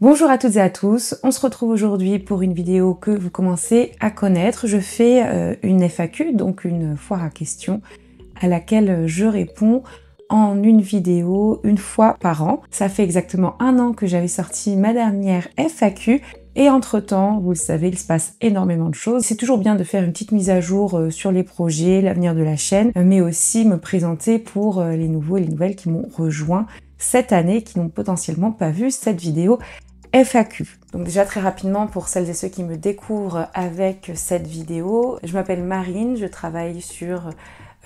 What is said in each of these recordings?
Bonjour à toutes et à tous, on se retrouve aujourd'hui pour une vidéo que vous commencez à connaître. Je fais une FAQ, donc une foire à questions, à laquelle je réponds en une vidéo, une fois par an. Ça fait exactement 1 an que j'avais sorti ma dernière FAQ. Et entre-temps, vous le savez, il se passe énormément de choses. C'est toujours bien de faire une petite mise à jour sur les projets, l'avenir de la chaîne, mais aussi me présenter pour les nouveaux et les nouvelles qui m'ont rejoint cette année, qui n'ont potentiellement pas vu cette vidéo FAQ. Donc déjà très rapidement pour celles et ceux qui me découvrent avec cette vidéo, je m'appelle Marine, je travaille sur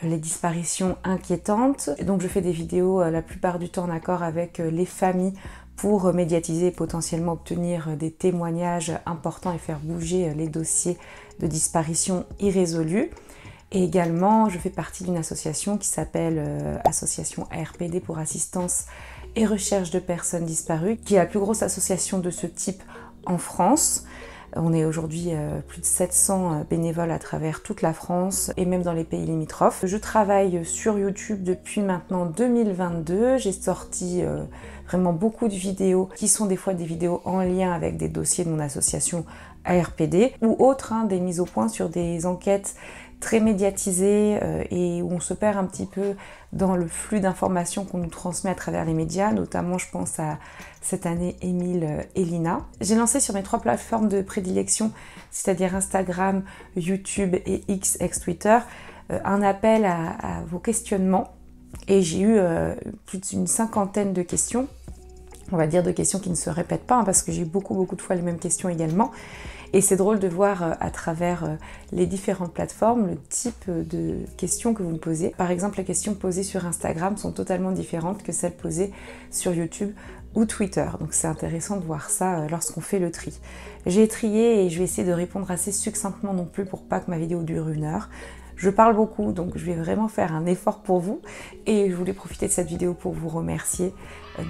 les disparitions inquiétantes. Et donc je fais des vidéos la plupart du temps en accord avec les familles pour médiatiser et potentiellement obtenir des témoignages importants et faire bouger les dossiers de disparition irrésolus. Et également, je fais partie d'une association qui s'appelle Association ARPD pour assistance et recherche de personnes disparues, qui est la plus grosse association de ce type en France. On est aujourd'hui plus de 700 bénévoles à travers toute la France et même dans les pays limitrophes. Je travaille sur YouTube depuis maintenant 2022. J'ai sorti vraiment beaucoup de vidéos qui sont des fois des vidéos en lien avec des dossiers de mon association ARPD ou autres, des mises au point sur des enquêtes très médiatisées et où on se perd un petit peu dans le flux d'informations qu'on nous transmet à travers les médias, notamment je pense à cette année Émile et Lina. J'ai lancé sur mes 3 plateformes de prédilection, c'est-à-dire Instagram, YouTube et X ex-Twitter, un appel à vos questionnements et j'ai eu plus d'une 50aine de questions, on va dire de questions qui ne se répètent pas parce que j'ai eu beaucoup de fois les mêmes questions également. Et c'est drôle de voir à travers les différentes plateformes le type de questions que vous me posez. Par exemple, les questions posées sur Instagram sont totalement différentes que celles posées sur YouTube ou Twitter. Donc c'est intéressant de voir ça lorsqu'on fait le tri. J'ai trié et je vais essayer de répondre assez succinctement non plus pour pas que ma vidéo dure 1 heure. Je parle beaucoup, donc je vais vraiment faire un effort pour vous. Et je voulais profiter de cette vidéo pour vous remercier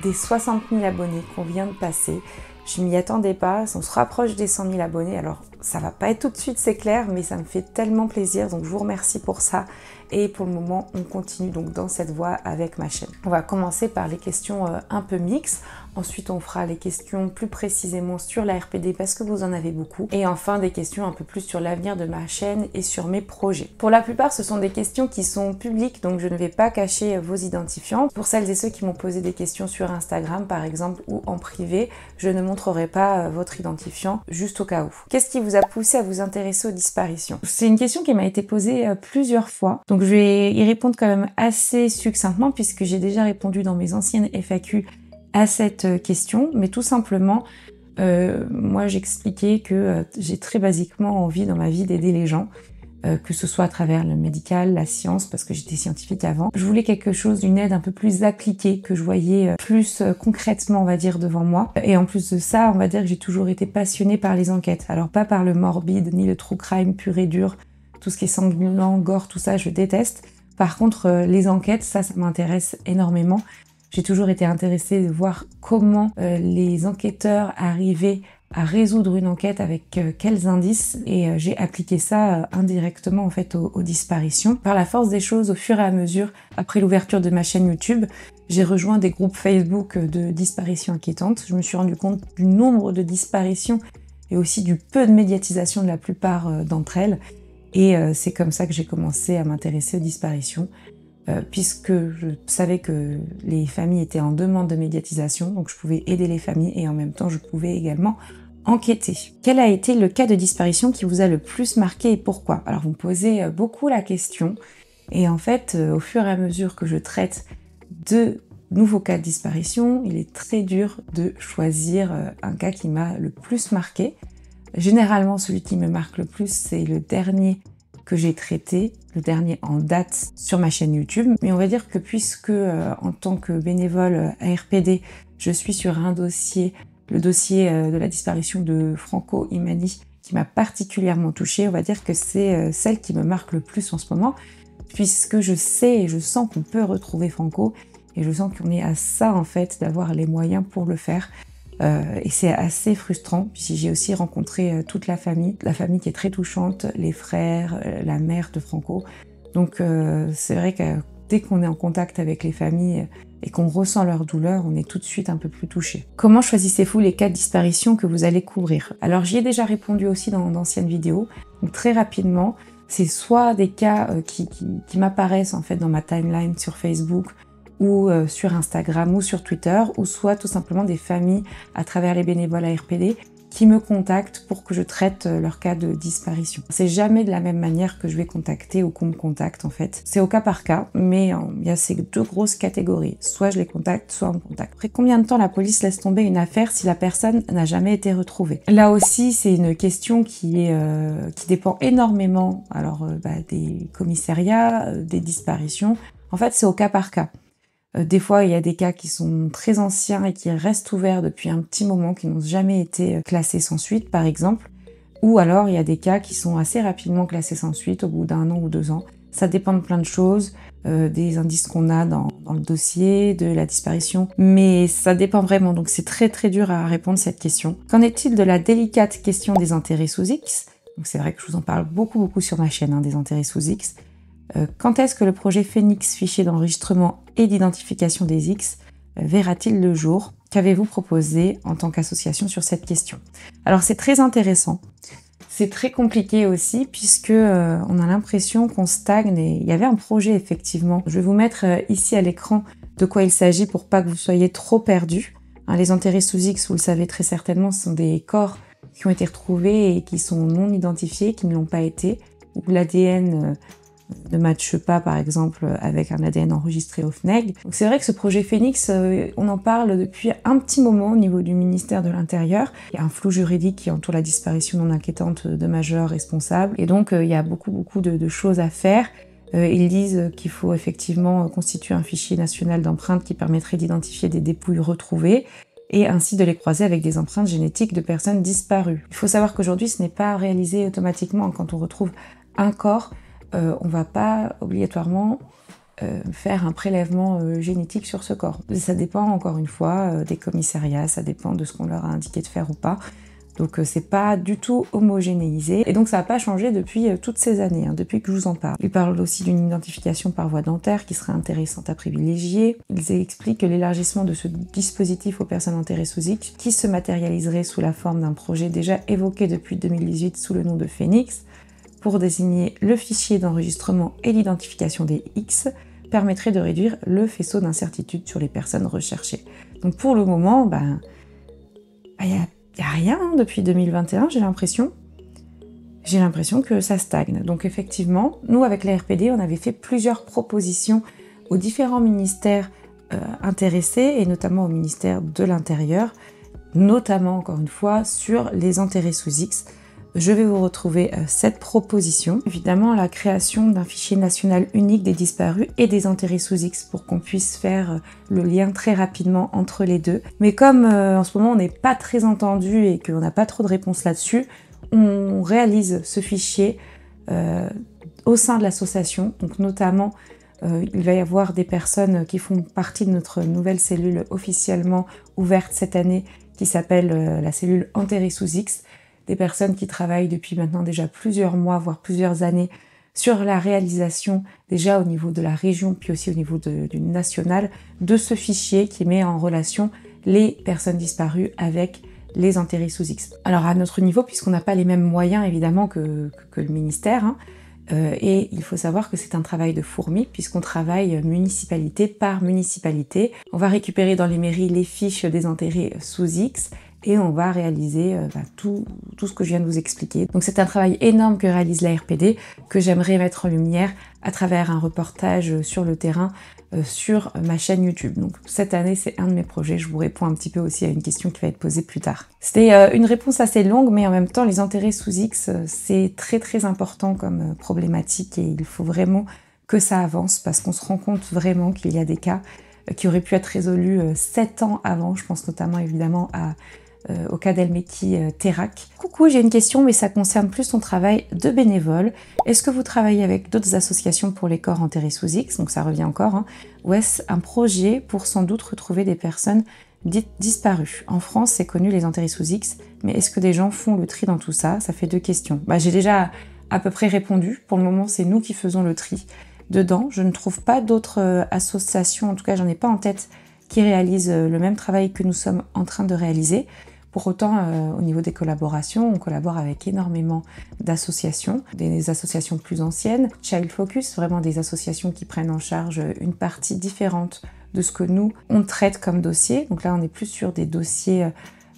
des 60 000 abonnés qu'on vient de passer. Je m'y attendais pas, on se rapproche des 100 000 abonnés, alors ça va pas être tout de suite, c'est clair, mais ça me fait tellement plaisir, donc je vous remercie pour ça. Et pour le moment, on continue donc dans cette voie avec ma chaîne. On va commencer par les questions un peu mixtes. Ensuite, on fera les questions plus précisément sur la RPD parce que vous en avez beaucoup. Et enfin, des questions un peu plus sur l'avenir de ma chaîne et sur mes projets. Pour la plupart, ce sont des questions qui sont publiques, donc je ne vais pas cacher vos identifiants. Pour celles et ceux qui m'ont posé des questions sur Instagram, par exemple, ou en privé, je ne montrerai pas votre identifiant, juste au cas où. Qu'est-ce qui vous a poussé à vous intéresser aux disparitions? C'est une question qui m'a été posée plusieurs fois. Donc je vais y répondre quand même assez succinctement puisque j'ai déjà répondu dans mes anciennes FAQ à cette question, mais tout simplement, moi j'expliquais que j'ai très basiquement envie dans ma vie d'aider les gens, que ce soit à travers le médical, la science, parce que j'étais scientifique avant. Je voulais quelque chose, une aide un peu plus appliquée, que je voyais plus concrètement, on va dire, devant moi. Et en plus de ça, on va dire que j'ai toujours été passionnée par les enquêtes. Alors pas par le morbide, ni le true crime pur et dur, tout ce qui est sanglant, gore, tout ça, je déteste. Par contre, les enquêtes, ça m'intéresse énormément. J'ai toujours été intéressée de voir comment les enquêteurs arrivaient à résoudre une enquête avec quels indices et j'ai appliqué ça indirectement en fait aux disparitions. Par la force des choses, au fur et à mesure, après l'ouverture de ma chaîne YouTube, j'ai rejoint des groupes Facebook de disparitions inquiétantes. Je me suis rendu compte du nombre de disparitions et aussi du peu de médiatisation de la plupart d'entre elles. Et c'est comme ça que j'ai commencé à m'intéresser aux disparitions, puisque je savais que les familles étaient en demande de médiatisation, donc je pouvais aider les familles et en même temps je pouvais également enquêter. Quel a été le cas de disparition qui vous a le plus marqué et pourquoi? Alors vous me posez beaucoup la question, et en fait, au fur et à mesure que je traite de nouveaux cas de disparition, il est très dur de choisir un cas qui m'a le plus marqué. Généralement, celui qui me marque le plus, c'est le dernier que j'ai traité, le dernier en date sur ma chaîne YouTube. Mais on va dire que puisque en tant que bénévole ARPD, je suis sur un dossier, le dossier de la disparition de Franco Imani, qui m'a particulièrement touchée, on va dire que c'est celle qui me marque le plus en ce moment, puisque je sais et je sens qu'on peut retrouver Franco, et je sens qu'on est à ça en fait, d'avoir les moyens pour le faire. Et c'est assez frustrant, puis j'ai aussi rencontré toute la famille qui est très touchante, les frères, la mère de Franco. Donc c'est vrai que dès qu'on est en contact avec les familles, et qu'on ressent leur douleur, on est tout de suite un peu plus touché. Comment choisissez-vous les cas de disparition que vous allez couvrir? Alors j'y ai déjà répondu aussi dans d'anciennes vidéos. Donc très rapidement, c'est soit des cas qui m'apparaissent en fait dans ma timeline sur Facebook ou sur Instagram ou sur Twitter, ou soit tout simplement des familles à travers les bénévoles ARPD qui me contactent pour que je traite leur cas de disparition. C'est jamais de la même manière que je vais contacter ou qu'on me contacte en fait. C'est au cas par cas, mais il y a ces deux grosses catégories. Soit je les contacte, soit on me contacte. Après combien de temps la police laisse tomber une affaire si la personne n'a jamais été retrouvée? Là aussi, c'est une question qui dépend énormément des commissariats, des disparitions. En fait, c'est au cas par cas. Des fois, il y a des cas qui sont très anciens et qui restent ouverts depuis un petit moment, qui n'ont jamais été classés sans suite, par exemple. Ou alors, il y a des cas qui sont assez rapidement classés sans suite, au bout d'1 an ou 2 ans. Ça dépend de plein de choses, des indices qu'on a dans le dossier, de la disparition. Mais ça dépend vraiment, donc c'est très très dur à répondre à cette question. Qu'en est-il de la délicate question des enterrés sous X? Donc c'est vrai que je vous en parle beaucoup sur ma chaîne, des enterrés sous X. Quand est-ce que le projet Phénix, fichier d'enregistrement et d'identification des X, verra-t-il le jour? Qu'avez-vous proposé en tant qu'association sur cette question? Alors c'est très intéressant, c'est très compliqué aussi puisque on a l'impression qu'on stagne et il y avait un projet effectivement. Je vais vous mettre ici à l'écran de quoi il s'agit pour pas que vous soyez trop perdus. Les enterrés sous X, vous le savez très certainement, ce sont des corps qui ont été retrouvés et qui sont non identifiés, qui ne l'ont pas été, où l'ADN ne matche pas par exemple avec un ADN enregistré au FNEG. Donc c'est vrai que ce projet Phénix, on en parle depuis un petit moment au niveau du ministère de l'Intérieur. Il y a un flou juridique qui entoure la disparition non inquiétante de majeurs responsables et donc il y a beaucoup de choses à faire. Ils disent qu'il faut effectivement constituer un fichier national d'empreintes qui permettrait d'identifier des dépouilles retrouvées et ainsi de les croiser avec des empreintes génétiques de personnes disparues. Il faut savoir qu'aujourd'hui ce n'est pas réalisé automatiquement quand on retrouve un corps. On va pas obligatoirement faire un prélèvement génétique sur ce corps. Ça dépend encore une fois des commissariats, ça dépend de ce qu'on leur a indiqué de faire ou pas. Donc c'est pas du tout homogénéisé et donc ça n'a pas changé depuis toutes ces années, depuis que je vous en parle. Ils parlent aussi d'une identification par voie dentaire qui serait intéressante à privilégier. Ils expliquent l'élargissement de ce dispositif aux personnes enterrées sous X qui se matérialiserait sous la forme d'un projet déjà évoqué depuis 2018 sous le nom de Phénix, pour désigner le fichier d'enregistrement et l'identification des X, permettrait de réduire le faisceau d'incertitude sur les personnes recherchées. Donc pour le moment, y a rien depuis 2021, j'ai l'impression. J'ai l'impression que ça stagne. Donc effectivement, nous avec la RPD, on avait fait plusieurs propositions aux différents ministères intéressés, et notamment au ministère de l'Intérieur, notamment encore une fois sur les enterrés sous X. Je vais vous retrouver cette proposition. Évidemment, la création d'un fichier national unique des disparus et des enterrés sous X pour qu'on puisse faire le lien très rapidement entre les deux. Mais comme en ce moment on n'est pas très entendu et qu'on n'a pas trop de réponses là-dessus, on réalise ce fichier au sein de l'association. Donc notamment, il va y avoir des personnes qui font partie de notre nouvelle cellule officiellement ouverte cette année qui s'appelle la cellule enterrés sous X. Des personnes qui travaillent depuis maintenant déjà plusieurs mois, voire plusieurs années, sur la réalisation, déjà au niveau de la région, puis aussi au niveau du national, de ce fichier qui met en relation les personnes disparues avec les enterrés sous X. Alors à notre niveau, puisqu'on n'a pas les mêmes moyens évidemment que le ministère, et il faut savoir que c'est un travail de fourmi, puisqu'on travaille municipalité par municipalité. On va récupérer dans les mairies les fiches des enterrés sous X, et on va réaliser tout ce que je viens de vous expliquer. Donc c'est un travail énorme que réalise la RPD, que j'aimerais mettre en lumière à travers un reportage sur le terrain sur ma chaîne YouTube. Donc cette année, c'est un de mes projets. Je vous réponds un petit peu aussi à une question qui va être posée plus tard. C'était une réponse assez longue, mais en même temps, les enterrés sous X, c'est très important comme problématique et il faut vraiment que ça avance parce qu'on se rend compte vraiment qu'il y a des cas qui auraient pu être résolus 7 ans avant. Je pense notamment évidemment au cas d'Elmeki Terrac. Coucou, j'ai une question, mais ça concerne plus ton travail de bénévole. Est-ce que vous travaillez avec d'autres associations pour les corps enterrés sous X, donc ça revient encore, ou est-ce un projet pour sans doute retrouver des personnes dites disparues? En France, c'est connu les enterrés sous X, mais est-ce que des gens font le tri dans tout ça? Ça fait 2 questions. J'ai déjà à peu près répondu. Pour le moment, c'est nous qui faisons le tri. dedans. Je ne trouve pas d'autres associations, en tout cas j'en ai pas en tête, qui réalisent le même travail que nous sommes en train de réaliser. Pour autant, au niveau des collaborations, on collabore avec énormément d'associations, des associations plus anciennes, Child Focus, vraiment des associations qui prennent en charge une partie différente de ce que nous, on traite comme dossier. Donc là, on est plus sur des dossiers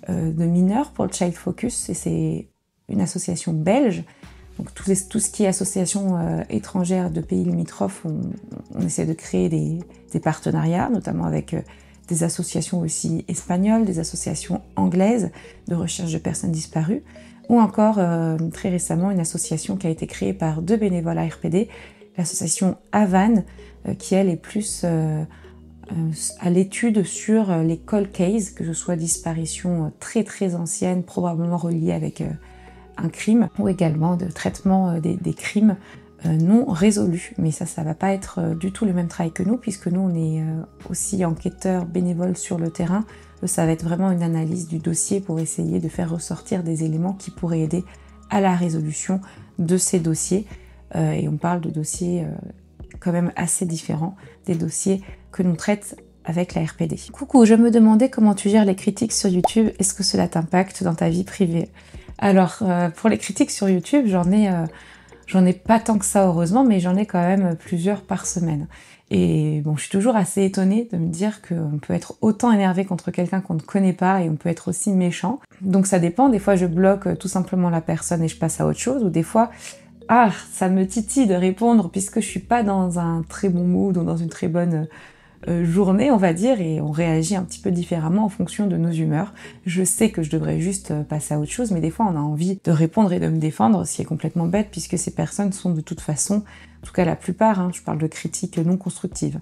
de mineurs pour le Child Focus, et c'est une association belge. Donc tout ce qui est association étrangère de pays limitrophes, on essaie de créer des partenariats, notamment avec des associations aussi espagnoles, des associations anglaises de recherche de personnes disparues, ou encore très récemment une association qui a été créée par 2 bénévoles à RPD, l'association Havane, qui elle est plus à l'étude sur les cold cases, que ce soit disparitions très très anciennes, probablement reliées avec un crime, ou également de traitement des crimes non résolus. Mais ça va pas être du tout le même travail que nous, puisque nous on est aussi enquêteurs bénévoles sur le terrain. Ça va être vraiment une analyse du dossier pour essayer de faire ressortir des éléments qui pourraient aider à la résolution de ces dossiers. Et on parle de dossiers quand même assez différents des dossiers que l'on traite avec la RPD. Coucou, je me demandais comment tu gères les critiques sur YouTube, est-ce que cela t'impacte dans ta vie privée? Alors, pour les critiques sur YouTube, j'en ai pas tant que ça heureusement, mais j'en ai quand même plusieurs par semaine. Et bon, je suis toujours assez étonnée de me dire qu'on peut être autant énervé contre quelqu'un qu'on ne connaît pas et on peut être aussi méchant. Donc ça dépend, des fois je bloque tout simplement la personne et je passe à autre chose, ou des fois, ça me titille de répondre puisque je suis pas dans un très bon mood ou dans une très bonne journée, on va dire, et on réagit un petit peu différemment en fonction de nos humeurs. Je sais que je devrais juste passer à autre chose, mais des fois on a envie de répondre et de me défendre, ce qui est complètement bête puisque ces personnes sont de toute façon, en tout cas la plupart, je parle de critiques non constructives,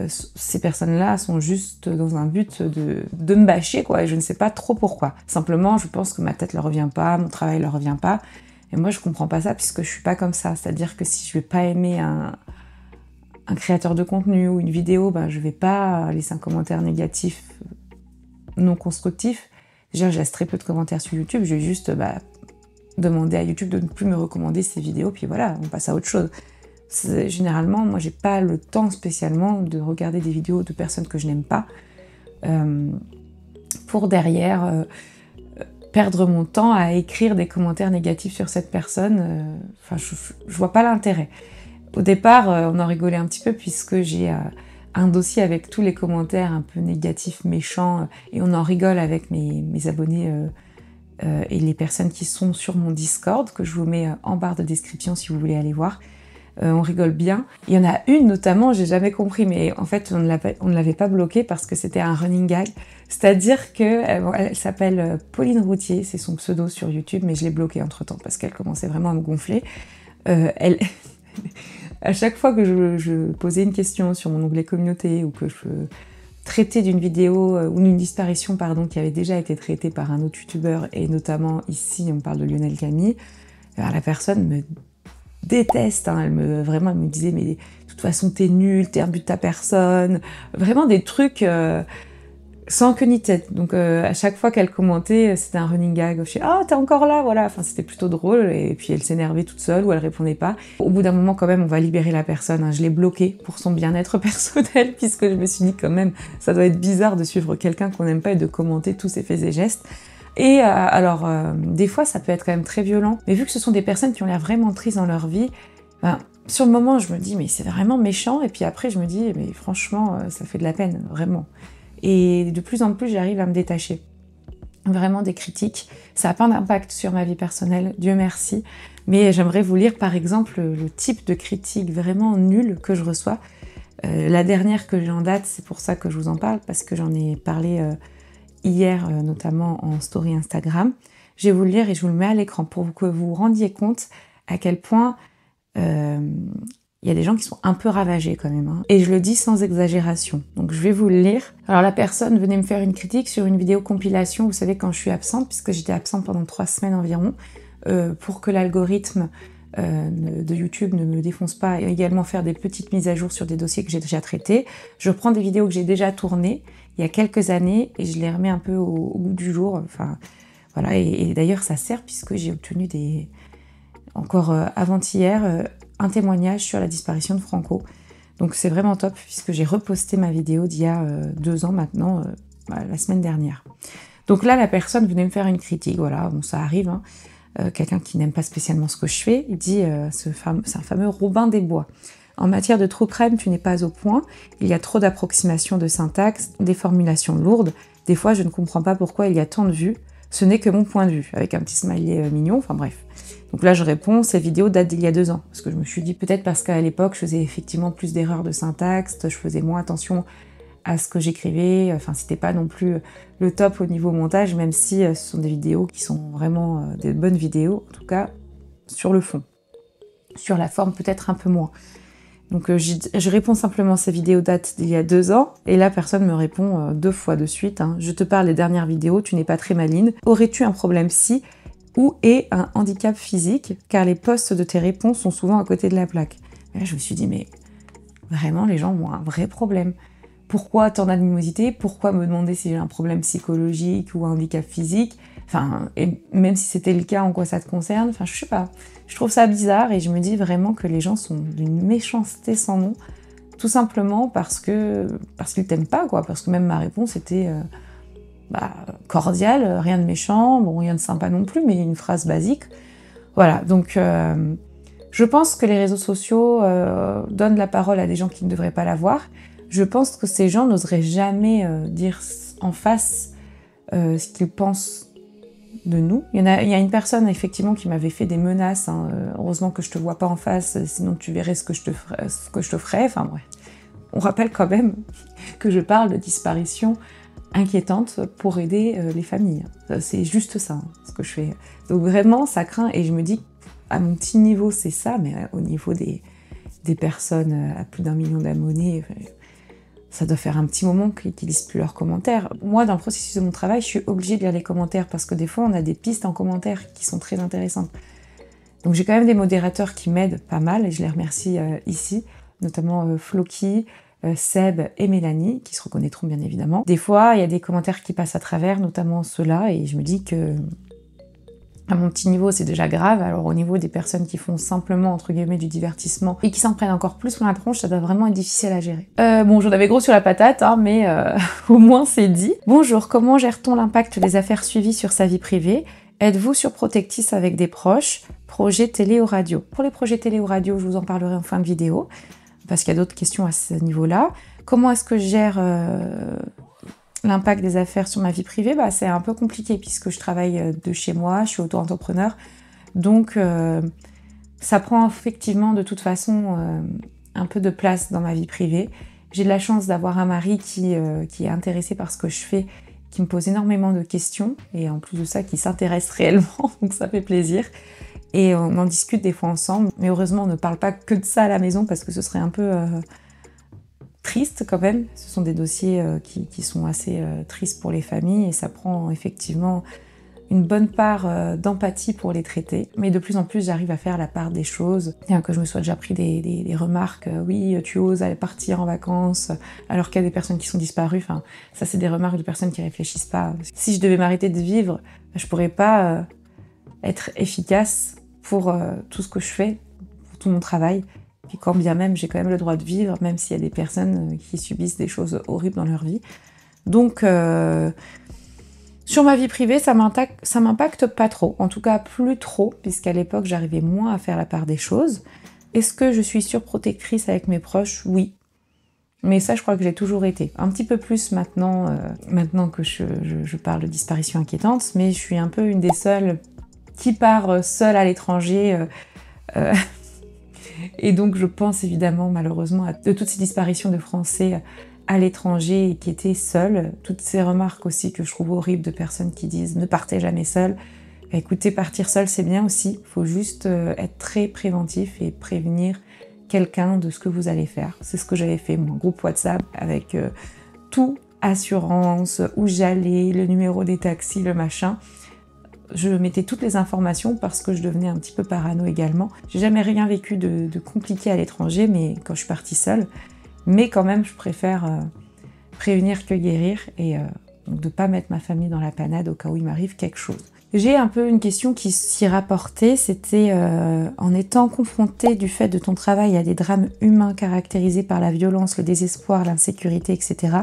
ces personnes-là sont juste dans un but de me bâcher, quoi, et je ne sais pas trop pourquoi. Simplement, je pense que ma tête leur revient pas, mon travail leur revient pas, et moi je comprends pas ça puisque je suis pas comme ça. C'est-à-dire que si je vais pas aimer un créateur de contenu ou une vidéo, je vais pas laisser un commentaire négatif non constructif. Déjà, je laisse très peu de commentaires sur YouTube, je vais juste demander à YouTube de ne plus me recommander ces vidéos, puis voilà, on passe à autre chose. Généralement, moi j'ai pas le temps spécialement de regarder des vidéos de personnes que je n'aime pas, pour derrière perdre mon temps à écrire des commentaires négatifs sur cette personne. Je vois pas l'intérêt. Au départ, on en rigolait un petit peu puisque j'ai un dossier avec tous les commentaires un peu négatifs, méchants, et on en rigole avec mes abonnés et les personnes qui sont sur mon Discord, que je vous mets en barre de description si vous voulez aller voir. On rigole bien. Il y en a une notamment, j'ai jamais compris, mais en fait on ne l'avait pas bloquée parce que c'était un running gag. C'est-à-dire que elle s'appelle Pauline Routier, c'est son pseudo sur YouTube, mais je l'ai bloquée entre-temps parce qu'elle commençait vraiment à me gonfler. À chaque fois que je posais une question sur mon onglet communauté ou que je traitais d'une vidéo ou d'une disparition qui avait déjà été traitée par un autre youtubeur, et notamment ici on parle de Lionel Camille, la personne me déteste, elle me disait mais de toute façon t'es nul, t'es un but de ta personne, vraiment des trucs sans queue ni tête. Donc à chaque fois qu'elle commentait, c'était un running gag. Je suis t'es encore là, voilà. Enfin c'était plutôt drôle, et puis elle s'énervait toute seule ou elle répondait pas. Au bout d'un moment quand même, on va libérer la personne. Je l'ai bloquée pour son bien-être personnel puisque je me suis dit quand même, ça doit être bizarre de suivre quelqu'un qu'on n'aime pas et de commenter tous ses faits et gestes. Et des fois ça peut être quand même très violent, mais vu que ce sont des personnes qui ont l'air vraiment tristes dans leur vie, sur le moment je me dis mais c'est vraiment méchant, et puis après je me dis mais franchement ça fait de la peine, vraiment. Et de plus en plus, j'arrive à me détacher. Vraiment des critiques. Ça n'a pas d'impact sur ma vie personnelle, Dieu merci. Mais j'aimerais vous lire par exemple le type de critique vraiment nulle que je reçois. La dernière que j'ai en date, c'est pour ça que je vous en parle, parce que j'en ai parlé hier, notamment en story Instagram. Je vais vous le lire et je vous le mets à l'écran pour que vous vous rendiez compte à quel point il y a des gens qui sont un peu ravagés quand même, et je le dis sans exagération. Donc je vais vous le lire. Alors la personne venait me faire une critique sur une vidéo compilation, vous savez quand je suis absente, puisque j'étais absente pendant 3 semaines environ, pour que l'algorithme de YouTube ne me défonce pas, et également faire des petites mises à jour sur des dossiers que j'ai déjà traités. Je prends des vidéos que j'ai déjà tournées il y a quelques années et je les remets un peu au goût du jour. Enfin voilà, et d'ailleurs ça sert puisque j'ai obtenu encore avant-hier, un témoignage sur la disparition de Franco. Donc c'est vraiment top puisque j'ai reposté ma vidéo d'il y a 2 ans maintenant, la semaine dernière. Donc là, la personne venait me faire une critique, voilà, bon ça arrive, hein. Quelqu'un qui n'aime pas spécialement ce que je fais, il dit c'est un fameux Robin des Bois. En matière de true crime, tu n'es pas au point, il y a trop d'approximations de syntaxe, des formulations lourdes, des fois je ne comprends pas pourquoi il y a tant de vues, ce n'est que mon point de vue, avec un petit smiley mignon, enfin bref. Donc là je réponds, ces vidéos datent d'il y a 2 ans, parce que je me suis dit peut-être parce qu'à l'époque je faisais effectivement plus d'erreurs de syntaxe, je faisais moins attention à ce que j'écrivais, enfin c'était pas non plus le top au niveau montage, même si ce sont des vidéos qui sont vraiment des bonnes vidéos, en tout cas sur le fond. Sur la forme peut-être un peu moins. Donc je réponds simplement, ces vidéos datent d'il y a 2 ans, et là personne me répond 2 fois de suite, hein. Je te parle des dernières vidéos, tu n'es pas très maligne, aurais-tu un problème psy ou est un handicap physique, car les postes de tes réponses sont souvent à côté de la plaque. Et là je me suis dit mais vraiment les gens ont un vrai problème. Pourquoi tant d'animosité? Pourquoi me demander si j'ai un problème psychologique ou un handicap physique? Enfin, et même si c'était le cas, en quoi ça te concerne? Enfin, je sais pas. Je trouve ça bizarre et je me dis vraiment que les gens sont d'une méchanceté sans nom, tout simplement parce qu'ils t'aiment pas, quoi. Parce que même ma réponse était cordiale, rien de méchant, bon, rien de sympa non plus, mais une phrase basique. Voilà, donc je pense que les réseaux sociaux donnent la parole à des gens qui ne devraient pas l'avoir. Je pense que ces gens n'oseraient jamais dire en face ce qu'ils pensent de nous. Il y a une personne effectivement qui m'avait fait des menaces, hein. Heureusement que je te vois pas en face, sinon tu verrais ce que je te ferais. Enfin bref. On rappelle quand même que je parle de disparition inquiétante pour aider les familles. C'est juste ça, hein, ce que je fais. Donc vraiment, ça craint et je me dis, à mon petit niveau, c'est ça, mais au niveau des personnes à plus d'1 million d'abonnés, ça doit faire un petit moment qu'ils lisent plus leurs commentaires. Moi, dans le processus de mon travail, je suis obligée de lire les commentaires parce que des fois, on a des pistes en commentaire qui sont très intéressantes. Donc j'ai quand même des modérateurs qui m'aident pas mal et je les remercie ici, notamment Floki, Seb et Mélanie, qui se reconnaîtront bien évidemment. Des fois, il y a des commentaires qui passent à travers, notamment ceux-là, et je me dis que à mon petit niveau, c'est déjà grave. Alors au niveau des personnes qui font simplement, entre guillemets, du divertissement et qui s'en prennent encore plus sur la tronche, ça doit vraiment être difficile à gérer. Bon, j'en avais gros sur la patate, hein, mais au moins c'est dit. Bonjour, comment gère-t-on l'impact des affaires suivies sur sa vie privée? Êtes-vous surprotectrice avec des proches? Projets télé ou radio? Pour les projets télé ou radio, je vous en parlerai en fin de vidéo, parce qu'il y a d'autres questions à ce niveau-là. Comment est-ce que je gère l'impact des affaires sur ma vie privée? C'est un peu compliqué puisque je travaille de chez moi, je suis auto-entrepreneur. Donc ça prend effectivement de toute façon un peu de place dans ma vie privée. J'ai de la chance d'avoir un mari qui est intéressé par ce que je fais, qui me pose énormément de questions et en plus de ça qui s'intéresse réellement, donc ça fait plaisir. Et on en discute des fois ensemble, mais heureusement on ne parle pas que de ça à la maison parce que ce serait un peu triste quand même. Ce sont des dossiers qui sont assez tristes pour les familles et ça prend effectivement une bonne part d'empathie pour les traiter. Mais de plus en plus, j'arrive à faire la part des choses. Bien que je me sois déjà pris des remarques, oui, tu oses aller partir en vacances, alors qu'il y a des personnes qui sont disparues. Enfin, ça, c'est des remarques de personnes qui réfléchissent pas. Si je devais m'arrêter de vivre, je pourrais pas être efficace pour tout ce que je fais, pour tout mon travail. Puis quand bien même, j'ai quand même le droit de vivre, même s'il y a des personnes qui subissent des choses horribles dans leur vie. Donc, sur ma vie privée, ça m'impacte pas trop. En tout cas, plus trop, puisqu'à l'époque, j'arrivais moins à faire la part des choses. Est-ce que je suis surprotectrice avec mes proches? Oui. Mais ça, je crois que j'ai toujours été. Un petit peu plus maintenant, maintenant que je parle de disparition inquiétante, mais je suis un peu une des seules qui part seule à l'étranger. Et donc, je pense évidemment, malheureusement, de toutes ces disparitions de Français à l'étranger et qui étaient seuls. Toutes ces remarques aussi que je trouve horribles de personnes qui disent « ne partez jamais seul ». Écoutez, partir seul, c'est bien aussi. Il faut juste être très préventif et prévenir quelqu'un de ce que vous allez faire. C'est ce que j'avais fait, mon groupe WhatsApp, avec tout, assurance, où j'allais, le numéro des taxis, le machin. Je mettais toutes les informations parce que je devenais un petit peu parano également. J'ai jamais rien vécu de compliqué à l'étranger, mais quand je suis partie seule. Mais quand même, je préfère prévenir que guérir et donc de ne pas mettre ma famille dans la panade au cas où il m'arrive quelque chose. J'ai un peu une question qui s'y rapportait, c'était en étant confronté du fait de ton travail à des drames humains caractérisés par la violence, le désespoir, l'insécurité, etc.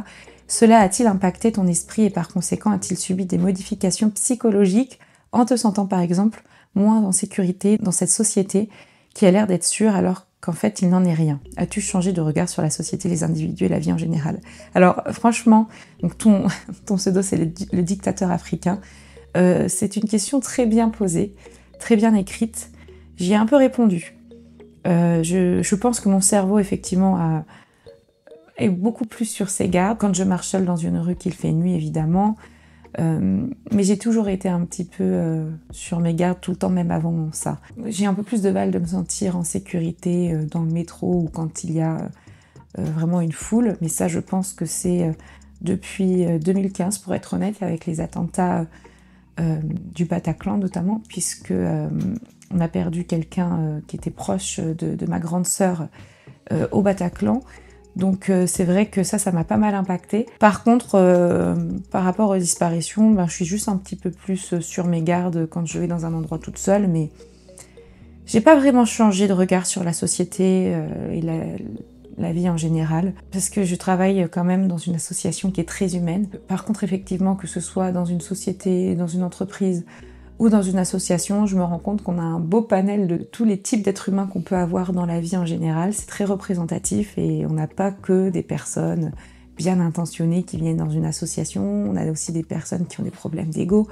Cela a-t-il impacté ton esprit et par conséquent a-t-il subi des modifications psychologiques en te sentant par exemple moins en sécurité dans cette société qui a l'air d'être sûre alors qu'en fait il n'en est rien? As-tu changé de regard sur la société, les individus et la vie en général? Alors franchement, donc ton pseudo c'est le dictateur africain. C'est une question très bien posée, très bien écrite. J'y ai un peu répondu. Je pense que mon cerveau, effectivement, est beaucoup plus sur ses gardes quand je marche seule dans une rue qu'il fait nuit, évidemment. Mais j'ai toujours été un petit peu sur mes gardes tout le temps, même avant ça. J'ai un peu plus de mal de me sentir en sécurité dans le métro ou quand il y a vraiment une foule. Mais ça, je pense que c'est depuis 2015, pour être honnête, avec les attentats du Bataclan notamment, puisque on a perdu quelqu'un qui était proche de ma grande sœur au Bataclan. Donc c'est vrai que ça m'a pas mal impacté. Par contre, par rapport aux disparitions, je suis juste un petit peu plus sur mes gardes quand je vais dans un endroit toute seule, mais j'ai pas vraiment changé de regard sur la société et la vie en général, parce que je travaille quand même dans une association qui est très humaine. Par contre, effectivement, que ce soit dans une société, dans une entreprise ou dans une association, je me rends compte qu'on a un beau panel de tous les types d'êtres humains qu'on peut avoir dans la vie en général. C'est très représentatif et on n'a pas que des personnes bien intentionnées qui viennent dans une association, on a aussi des personnes qui ont des problèmes d'ego.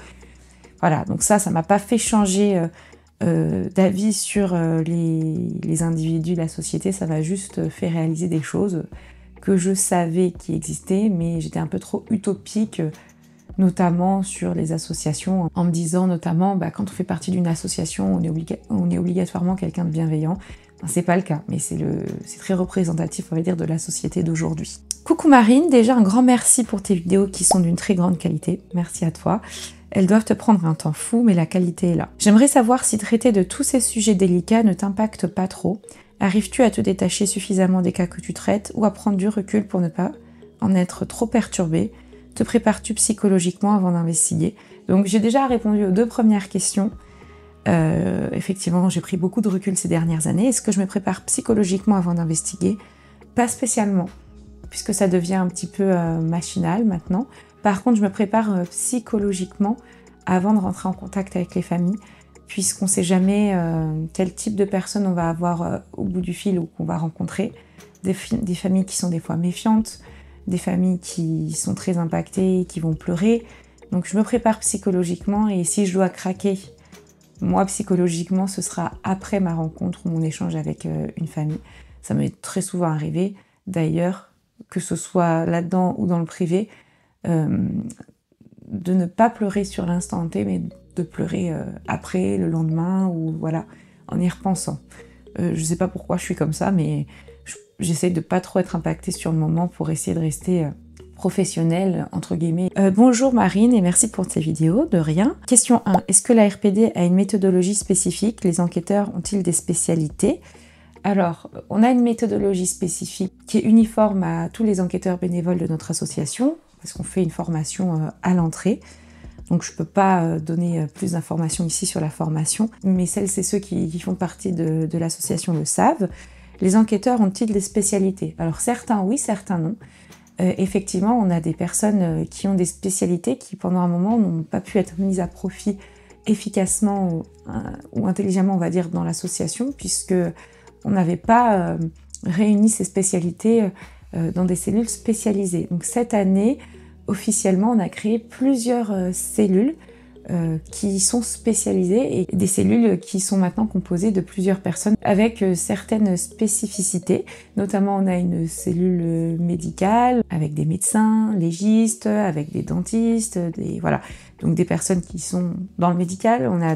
Voilà, donc ça m'a pas fait changer d'avis sur les individus, la société, ça m'a juste fait réaliser des choses que je savais qui existaient, mais j'étais un peu trop utopique, notamment sur les associations, en me disant notamment, quand on fait partie d'une association, on est obligatoirement quelqu'un de bienveillant. C'est pas le cas, mais c'est très représentatif, on va dire, de la société d'aujourd'hui. Coucou Marine, déjà un grand merci pour tes vidéos qui sont d'une très grande qualité, merci à toi. Elles doivent te prendre un temps fou, mais la qualité est là. J'aimerais savoir si traiter de tous ces sujets délicats ne t'impacte pas trop. Arrives-tu à te détacher suffisamment des cas que tu traites ou à prendre du recul pour ne pas en être trop perturbé? Te prépares-tu psychologiquement avant d'investiguer? Donc j'ai déjà répondu aux 2 premières questions. Effectivement, j'ai pris beaucoup de recul ces dernières années. Est-ce que je me prépare psychologiquement avant d'investiguer? Pas spécialement, puisque ça devient un petit peu machinal maintenant. Par contre, je me prépare psychologiquement avant de rentrer en contact avec les familles, puisqu'on ne sait jamais quel type de personnes on va avoir au bout du fil ou qu'on va rencontrer. Des familles qui sont des fois méfiantes, des familles qui sont très impactées, qui vont pleurer. Donc je me prépare psychologiquement et si je dois craquer, moi psychologiquement, ce sera après ma rencontre ou mon échange avec une famille. Ça m'est très souvent arrivé, d'ailleurs, que ce soit là-dedans ou dans le privé, de ne pas pleurer sur l'instant T, mais de pleurer après, le lendemain, ou voilà, en y repensant. Je sais pas pourquoi je suis comme ça, mais j'essaie de pas trop être impactée sur le moment pour essayer de rester professionnelle, entre guillemets. Bonjour Marine et merci pour tes vidéos, de rien. Question 1. Est-ce que la RPD a une méthodologie spécifique? Les enquêteurs ont-ils des spécialités? Alors, on a une méthodologie spécifique qui est uniforme à tous les enquêteurs bénévoles de notre association, parce qu'on fait une formation à l'entrée. Donc je ne peux pas donner plus d'informations ici sur la formation, mais celles et ceux qui font partie de l'association le savent. Les enquêteurs ont-ils des spécialités? Alors certains oui, certains non. Effectivement, on a des personnes qui ont des spécialités qui pendant un moment n'ont pas pu être mises à profit efficacement ou intelligemment, on va dire, dans l'association, puisque on n'avait pas réuni ces spécialités dans des cellules spécialisées. Donc cette année, officiellement, on a créé plusieurs cellules qui sont spécialisées et des cellules qui sont maintenant composées de plusieurs personnes avec certaines spécificités. Notamment, on a une cellule médicale avec des médecins, légistes, avec des dentistes, voilà. Donc des personnes qui sont dans le médical. On a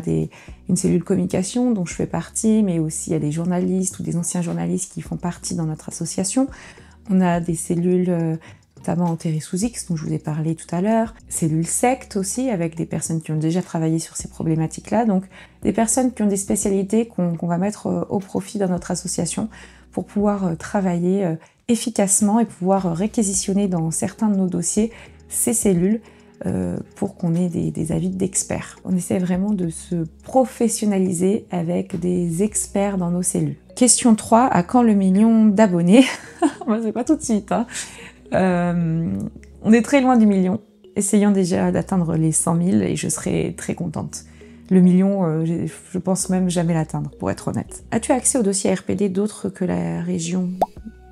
une cellule communication dont je fais partie, mais aussi il y a des journalistes ou des anciens journalistes qui font partie dans notre association. On a des cellules notamment enterrées sous X, dont je vous ai parlé tout à l'heure. Cellules sectes aussi, avec des personnes qui ont déjà travaillé sur ces problématiques-là. Donc des personnes qui ont des spécialités qu'on va mettre au profit dans notre association pour pouvoir travailler efficacement et pouvoir réquisitionner dans certains de nos dossiers ces cellules pour qu'on ait des avis d'experts. On essaie vraiment de se professionnaliser avec des experts dans nos cellules. Question 3, à quand le million d'abonnés? C'est pas tout de suite, hein. On est très loin du million. Essayons déjà d'atteindre les 100 000 et je serai très contente. Le million, je pense même jamais l'atteindre, pour être honnête. As-tu accès aux dossiers RPD d'autres que la région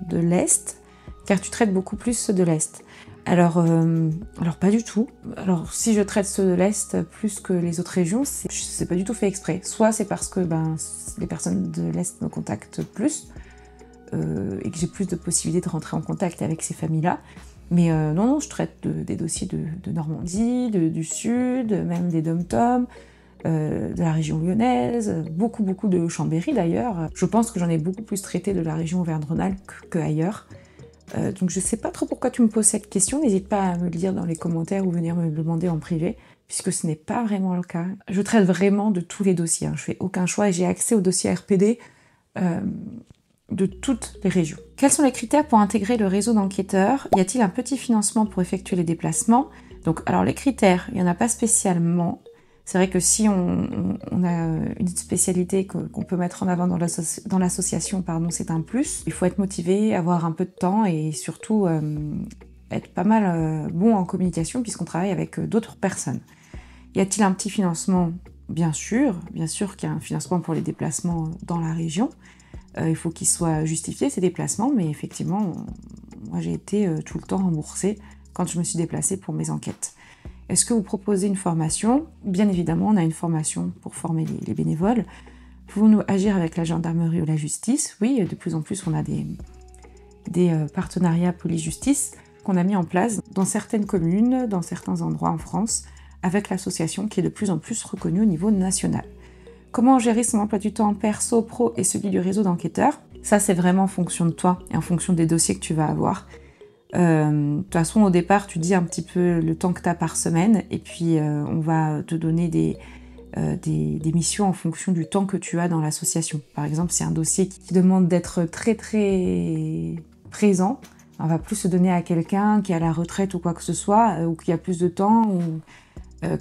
de l'Est? Car tu traites beaucoup plus ceux de l'Est. Alors pas du tout. Alors si je traite ceux de l'Est plus que les autres régions, c'est pas du tout fait exprès. Soit c'est parce que les personnes de l'Est me contactent plus et que j'ai plus de possibilités de rentrer en contact avec ces familles-là. Mais non, je traite des dossiers de Normandie, du Sud, même des DOM-TOM, de la région lyonnaise, beaucoup de Chambéry d'ailleurs. Je pense que j'en ai beaucoup plus traité de la région Auvergne-Rhône-Alpes qu'ailleurs. Donc je sais pas trop pourquoi tu me poses cette question, n'hésite pas à me le dire dans les commentaires ou venir me le demander en privé, puisque ce n'est pas vraiment le cas. Je traite vraiment de tous les dossiers, hein. Je fais aucun choix et j'ai accès aux dossiers RPD de toutes les régions. Quels sont les critères pour intégrer le réseau d'enquêteurs? Y a-t-il un petit financement pour effectuer les déplacements? Donc alors les critères, il n'y en a pas spécialement. C'est vrai que si on a une spécialité qu'on peut mettre en avant dans l'association, c'est un plus. Il faut être motivé, avoir un peu de temps et surtout être pas mal bon en communication puisqu'on travaille avec d'autres personnes. Y a-t-il un petit financement? Bien sûr qu'il y a un financement pour les déplacements dans la région. Il faut qu'il soit justifié ces déplacements, mais effectivement, moi j'ai été tout le temps remboursée quand je me suis déplacée pour mes enquêtes. Est-ce que vous proposez une formation? Bien évidemment, on a une formation pour former les bénévoles. Pouvons-nous agir avec la gendarmerie ou la justice? Oui, de plus en plus, on a des partenariats police-justice qu'on a mis en place dans certaines communes, dans certains endroits en France, avec l'association qui est de plus en plus reconnue au niveau national. Comment gérer son emploi du temps perso, pro et celui du réseau d'enquêteurs? Ça, c'est vraiment en fonction de toi et en fonction des dossiers que tu vas avoir. De toute façon, au départ, tu dis un petit peu le temps que tu as par semaine et puis on va te donner des missions en fonction du temps que tu as dans l'association. Par exemple, si un dossier qui demande d'être très présent, on va plus se donner à quelqu'un qui est à la retraite ou quoi que ce soit, ou qui a plus de temps, ou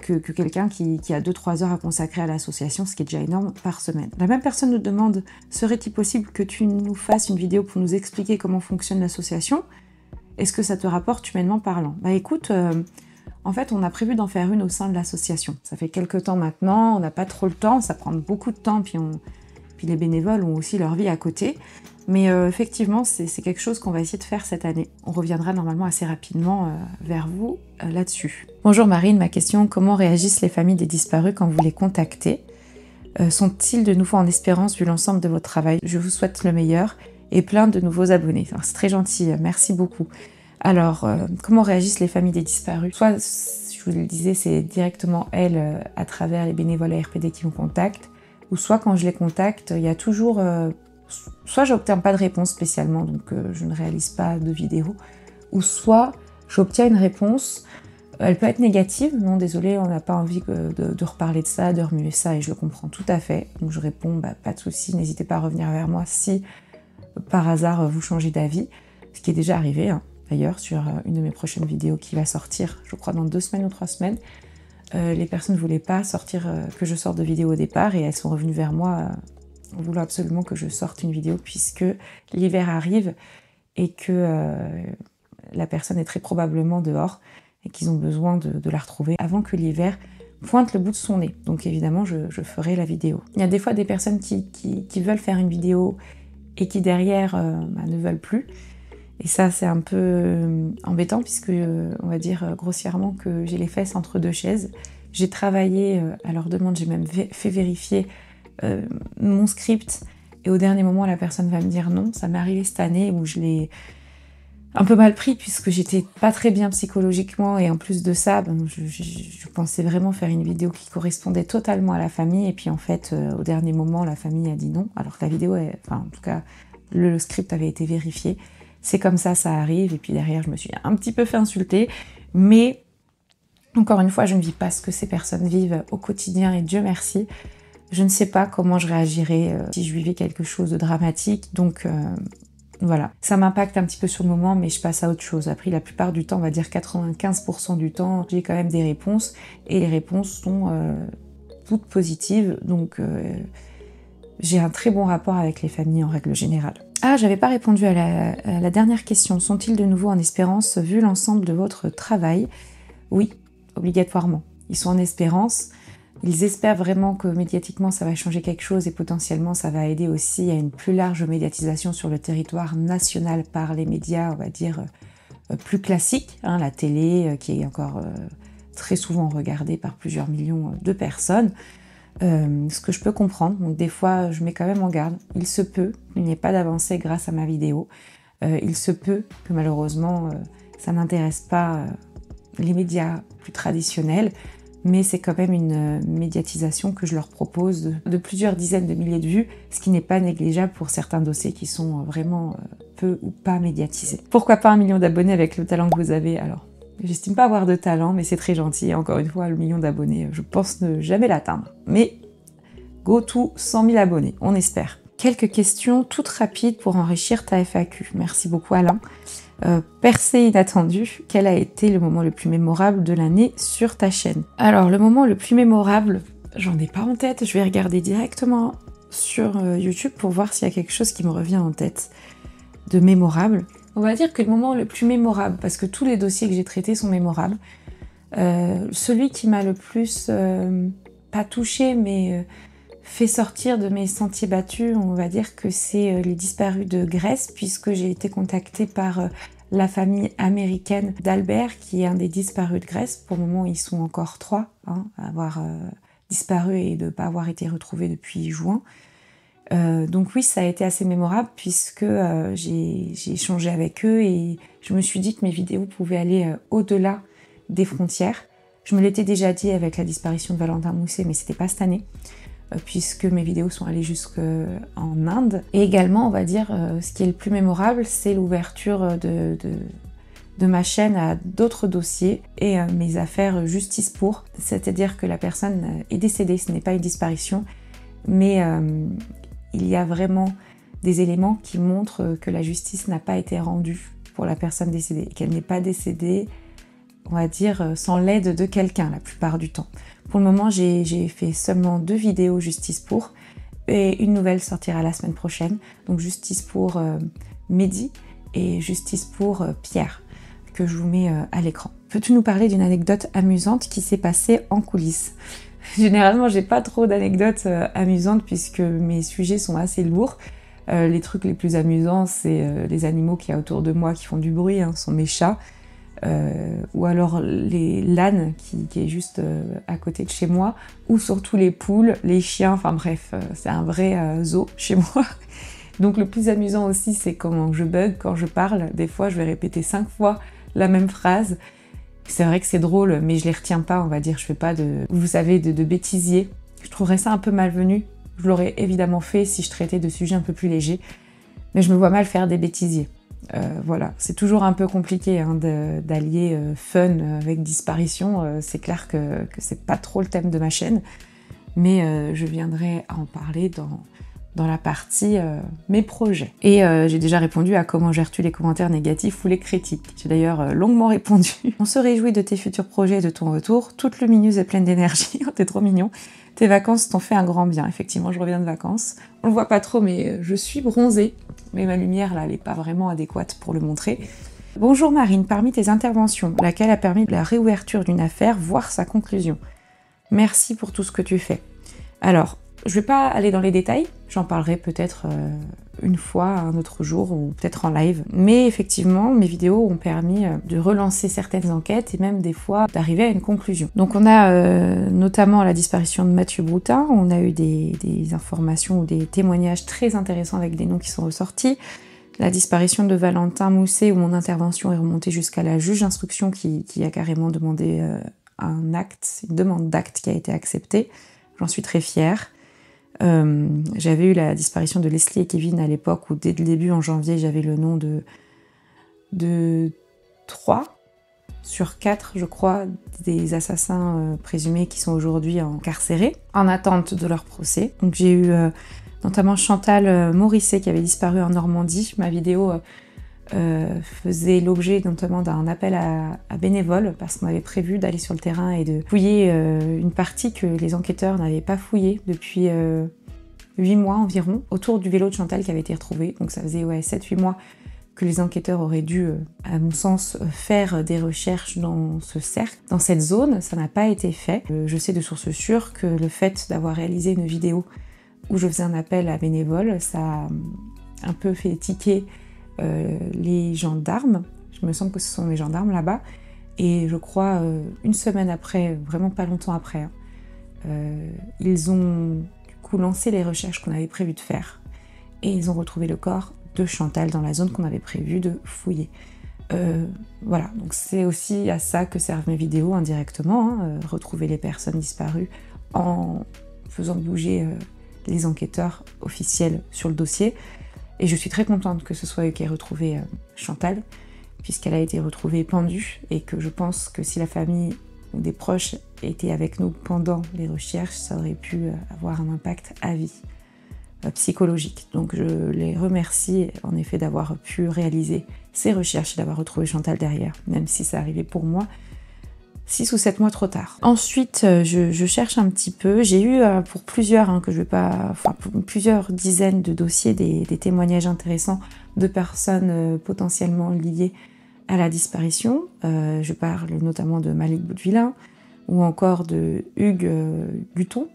que quelqu'un qui a 2-3 heures à consacrer à l'association, ce qui est déjà énorme par semaine. La même personne nous demande, serait-il possible que tu nous fasses une vidéo pour nous expliquer comment fonctionne l'association? Est-ce que ça te rapporte humainement parlant? Bah écoute, en fait, on a prévu d'en faire une au sein de l'association. Ça fait quelques temps maintenant, on n'a pas trop le temps, ça prend beaucoup de temps, puis les bénévoles ont aussi leur vie à côté. Mais effectivement, c'est quelque chose qu'on va essayer de faire cette année. On reviendra normalement assez rapidement vers vous là-dessus. Bonjour Marine, ma question, comment réagissent les familles des disparus quand vous les contactez? Sont-ils de nouveau en espérance vu l'ensemble de votre travail? Je vous souhaite le meilleur et plein de nouveaux abonnés. C'est très gentil, merci beaucoup. Alors, comment réagissent les familles des disparus? Soit, je vous le disais, c'est directement elles à travers les bénévoles RPD qui me contactent, ou soit quand je les contacte, il y a toujours... soit j'obtiens pas de réponse spécialement, donc je ne réalise pas de vidéo, ou soit j'obtiens une réponse, elle peut être négative, non désolé, on n'a pas envie de reparler de ça, de remuer ça, et je le comprends tout à fait, donc je réponds, pas de souci, n'hésitez pas à revenir vers moi si par hasard vous changez d'avis, ce qui est déjà arrivé, hein, d'ailleurs sur une de mes prochaines vidéos qui va sortir, je crois dans 2 semaines ou 3 semaines, les personnes ne voulaient pas que je sorte de vidéo au départ, et elles sont revenues vers moi en voulant absolument que je sorte une vidéo puisque l'hiver arrive et que la personne est très probablement dehors et qu'ils ont besoin de la retrouver avant que l'hiver pointe le bout de son nez. Donc évidemment, je ferai la vidéo. Il y a des fois des personnes qui veulent faire une vidéo et qui derrière ne veulent plus. Et ça, c'est un peu embêtant puisque, on va dire grossièrement que j'ai les fesses entre 2 chaises. J'ai travaillé à leur demande, j'ai même fait vérifier mon script et au dernier moment la personne va me dire non. Ça m'est arrivé cette année où je l'ai un peu mal pris puisque j'étais pas très bien psychologiquement et en plus de ça je pensais vraiment faire une vidéo qui correspondait totalement à la famille et puis en fait au dernier moment la famille a dit non alors que la vidéo en tout cas le script avait été vérifié. C'est comme ça arrive et puis derrière je me suis un petit peu fait insulter, mais encore une fois je ne vis pas ce que ces personnes vivent au quotidien et Dieu merci. Je ne sais pas comment je réagirais si je vivais quelque chose de dramatique, donc Voilà, ça m'impacte un petit peu sur le moment, mais je passe à autre chose. Après, la plupart du temps, on va dire 95% du temps, j'ai quand même des réponses, et les réponses sont toutes positives, donc j'ai un très bon rapport avec les familles en règle générale. Ah, j'avais pas répondu à la dernière question. Sont-ils de nouveau en espérance vu l'ensemble de votre travail? Oui, obligatoirement. Ils sont en espérance. Ils espèrent vraiment que médiatiquement ça va changer quelque chose et potentiellement ça va aider aussi à une plus large médiatisation sur le territoire national par les médias, on va dire, plus classiques, hein, la télé qui est encore très souvent regardée par plusieurs millions de personnes. Ce que je peux comprendre, donc des fois je mets quand même en garde, il se peut qu'il n'y ait pas d'avancée grâce à ma vidéo, il se peut que malheureusement ça n'intéresse pas les médias plus traditionnels, mais c'est quand même une médiatisation que je leur propose de plusieurs dizaines de milliers de vues, ce qui n'est pas négligeable pour certains dossiers qui sont vraiment peu ou pas médiatisés. Pourquoi pas 1 million d'abonnés avec le talent que vous avez? Alors, j'estime pas avoir de talent, mais c'est très gentil. Et encore une fois, le million d'abonnés, je pense ne jamais l'atteindre. Mais go to 100 000 abonnés, on espère. Quelques questions toutes rapides pour enrichir ta FAQ. Merci beaucoup Alain. Percée inattendue, quel a été le moment le plus mémorable de l'année sur ta chaîne? Alors, le moment le plus mémorable, j'en ai pas en tête. Je vais regarder directement sur YouTube pour voir s'il y a quelque chose qui me revient en tête de mémorable. On va dire que le moment le plus mémorable, parce que tous les dossiers que j'ai traités sont mémorables, celui qui m'a le plus, pas touché, mais fait sortir de mes sentiers battus, on va dire que c'est les disparus de Grèce, puisque j'ai été contactée par la famille américaine d'Albert, qui est un des disparus de Grèce. Pour le moment, ils sont encore 3 à avoir disparu et de ne pas avoir été retrouvés depuis juin. Donc oui, ça a été assez mémorable puisque j'ai échangé avec eux et je me suis dit que mes vidéos pouvaient aller au-delà des frontières. Je me l'étais déjà dit avec la disparition de Valentin Mousset, mais c'était pas cette année, puisque mes vidéos sont allées jusqu'en Inde. Et également, on va dire, ce qui est le plus mémorable, c'est l'ouverture de ma chaîne à d'autres dossiers et mes affaires justice pour. C'est-à-dire que la personne est décédée, ce n'est pas une disparition, mais il y a vraiment des éléments qui montrent que la justice n'a pas été rendue pour la personne décédée, qu'elle n'est pas décédée, on va dire, sans l'aide de quelqu'un la plupart du temps. Pour le moment, j'ai fait seulement 2 vidéos justice pour, et une nouvelle sortira la semaine prochaine, donc justice pour Mehdi et justice pour Pierre, que je vous mets à l'écran. Peux-tu nous parler d'une anecdote amusante qui s'est passée en coulisses? Généralement, j'ai pas trop d'anecdotes amusantes puisque mes sujets sont assez lourds. Les trucs les plus amusants, c'est les animaux qu'il y a autour de moi qui font du bruit, hein, sont mes chats. Ou alors l'âne qui est juste à côté de chez moi, ou surtout les poules, les chiens, enfin bref, c'est un vrai zoo chez moi. Donc le plus amusant aussi, c'est quand je bug, quand je parle. Des fois, je vais répéter 5 fois la même phrase. C'est vrai que c'est drôle, mais je les retiens pas, on va dire. Je fais pas vous savez, de bêtisier. Je trouverais ça un peu malvenu. Je l'aurais évidemment fait si je traitais de sujets un peu plus légers. Mais je me vois mal faire des bêtisiers. Voilà, c'est toujours un peu compliqué hein, d'allier fun avec disparition. C'est clair que c'est pas trop le thème de ma chaîne. Mais je viendrai à en parler dans la partie mes projets. Et j'ai déjà répondu à comment gères-tu les commentaires négatifs ou les critiques. J'ai d'ailleurs longuement répondu. On se réjouit de tes futurs projets et de ton retour, toute lumineuse et pleine d'énergie. T'es trop mignon. Tes vacances t'ont fait un grand bien. Effectivement, je reviens de vacances. On le voit pas trop, mais je suis bronzée. Mais ma lumière, là, elle n'est pas vraiment adéquate pour le montrer. Bonjour Marine, parmi tes interventions, laquelle a permis la réouverture d'une affaire, voire sa conclusion? Merci pour tout ce que tu fais. Alors, je vais pas aller dans les détails, j'en parlerai peut-être une fois, un autre jour, ou peut-être en live. Mais effectivement, mes vidéos ont permis de relancer certaines enquêtes et même des fois d'arriver à une conclusion. Donc on a notamment la disparition de Mathieu Broutin, on a eu des informations ou des témoignages très intéressants avec des noms qui sont ressortis. La disparition de Valentin Mousset, où mon intervention est remontée jusqu'à la juge d'instruction qui a carrément demandé un acte, une demande d'acte qui a été acceptée. J'en suis très fière. J'avais eu la disparition de Leslie et Kevin à l'époque où dès le début en janvier j'avais le nom de 3 sur 4 je crois des assassins présumés qui sont aujourd'hui incarcérés en attente de leur procès. Donc j'ai eu notamment Chantal Morisset qui avait disparu en Normandie. Ma vidéo faisait l'objet notamment d'un appel à bénévoles parce qu'on avait prévu d'aller sur le terrain et de fouiller une partie que les enquêteurs n'avaient pas fouillée depuis 8 mois environ, autour du vélo de Chantal qui avait été retrouvé. Donc ça faisait 7-8 mois que les enquêteurs auraient dû, à mon sens, faire des recherches dans ce cercle, dans cette zone. Ça n'a pas été fait. Je sais de source sûre que le fait d'avoir réalisé une vidéo où je faisais un appel à bénévoles, ça a un peu fait tiquer les gendarmes. Je me semble que ce sont les gendarmes là-bas. Et je crois, une semaine après, vraiment pas longtemps après, ils ont du coup lancé les recherches qu'on avait prévu de faire. Et ils ont retrouvé le corps de Chantal dans la zone qu'on avait prévu de fouiller. Voilà, donc c'est aussi à ça que servent mes vidéos indirectement, retrouver les personnes disparues en faisant bouger les enquêteurs officiels sur le dossier. Et je suis très contente que ce soit eux qui aient retrouvé Chantal, puisqu'elle a été retrouvée pendue, et que je pense que si la famille ou des proches étaient avec nous pendant les recherches, ça aurait pu avoir un impact à vie. Psychologique. Donc je les remercie en effet d'avoir pu réaliser ces recherches et d'avoir retrouvé Chantal derrière, même si ça arrivait pour moi 6 ou 7 mois trop tard. Ensuite, je cherche un petit peu. J'ai eu pour plusieurs, que je vais pas, pour plusieurs dizaines de dossiers, des témoignages intéressants de personnes potentiellement liées à la disparition. Je parle notamment de Malik Boudvillain ou encore de Hugues Guton.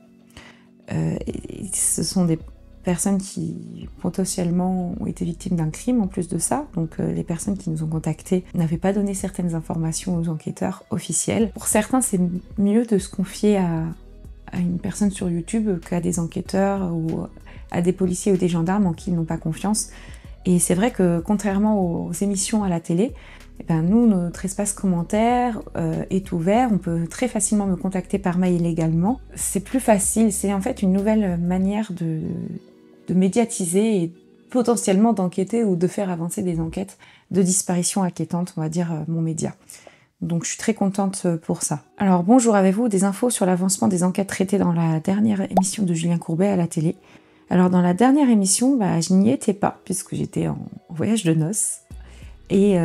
Ce sont des personnes qui potentiellement ont été victimes d'un crime en plus de ça. Donc les personnes qui nous ont contactés n'avaient pas donné certaines informations aux enquêteurs officiels. Pour certains, c'est mieux de se confier à une personne sur YouTube qu'à des enquêteurs ou à des policiers ou des gendarmes en qui ils n'ont pas confiance. Et c'est vrai que contrairement aux émissions à la télé, nous, notre espace commentaire est ouvert, on peut très facilement me contacter par mail également. C'est plus facile, c'est en fait une nouvelle manière de médiatiser et potentiellement d'enquêter ou de faire avancer des enquêtes de disparition inquiétante, on va dire mon média. Donc je suis très contente pour ça. Alors bonjour, avez-vous des infos sur l'avancement des enquêtes traitées dans la dernière émission de Julien Courbet à la télé? Alors dans la dernière émission, je n'y étais pas puisque j'étais en voyage de noces. Et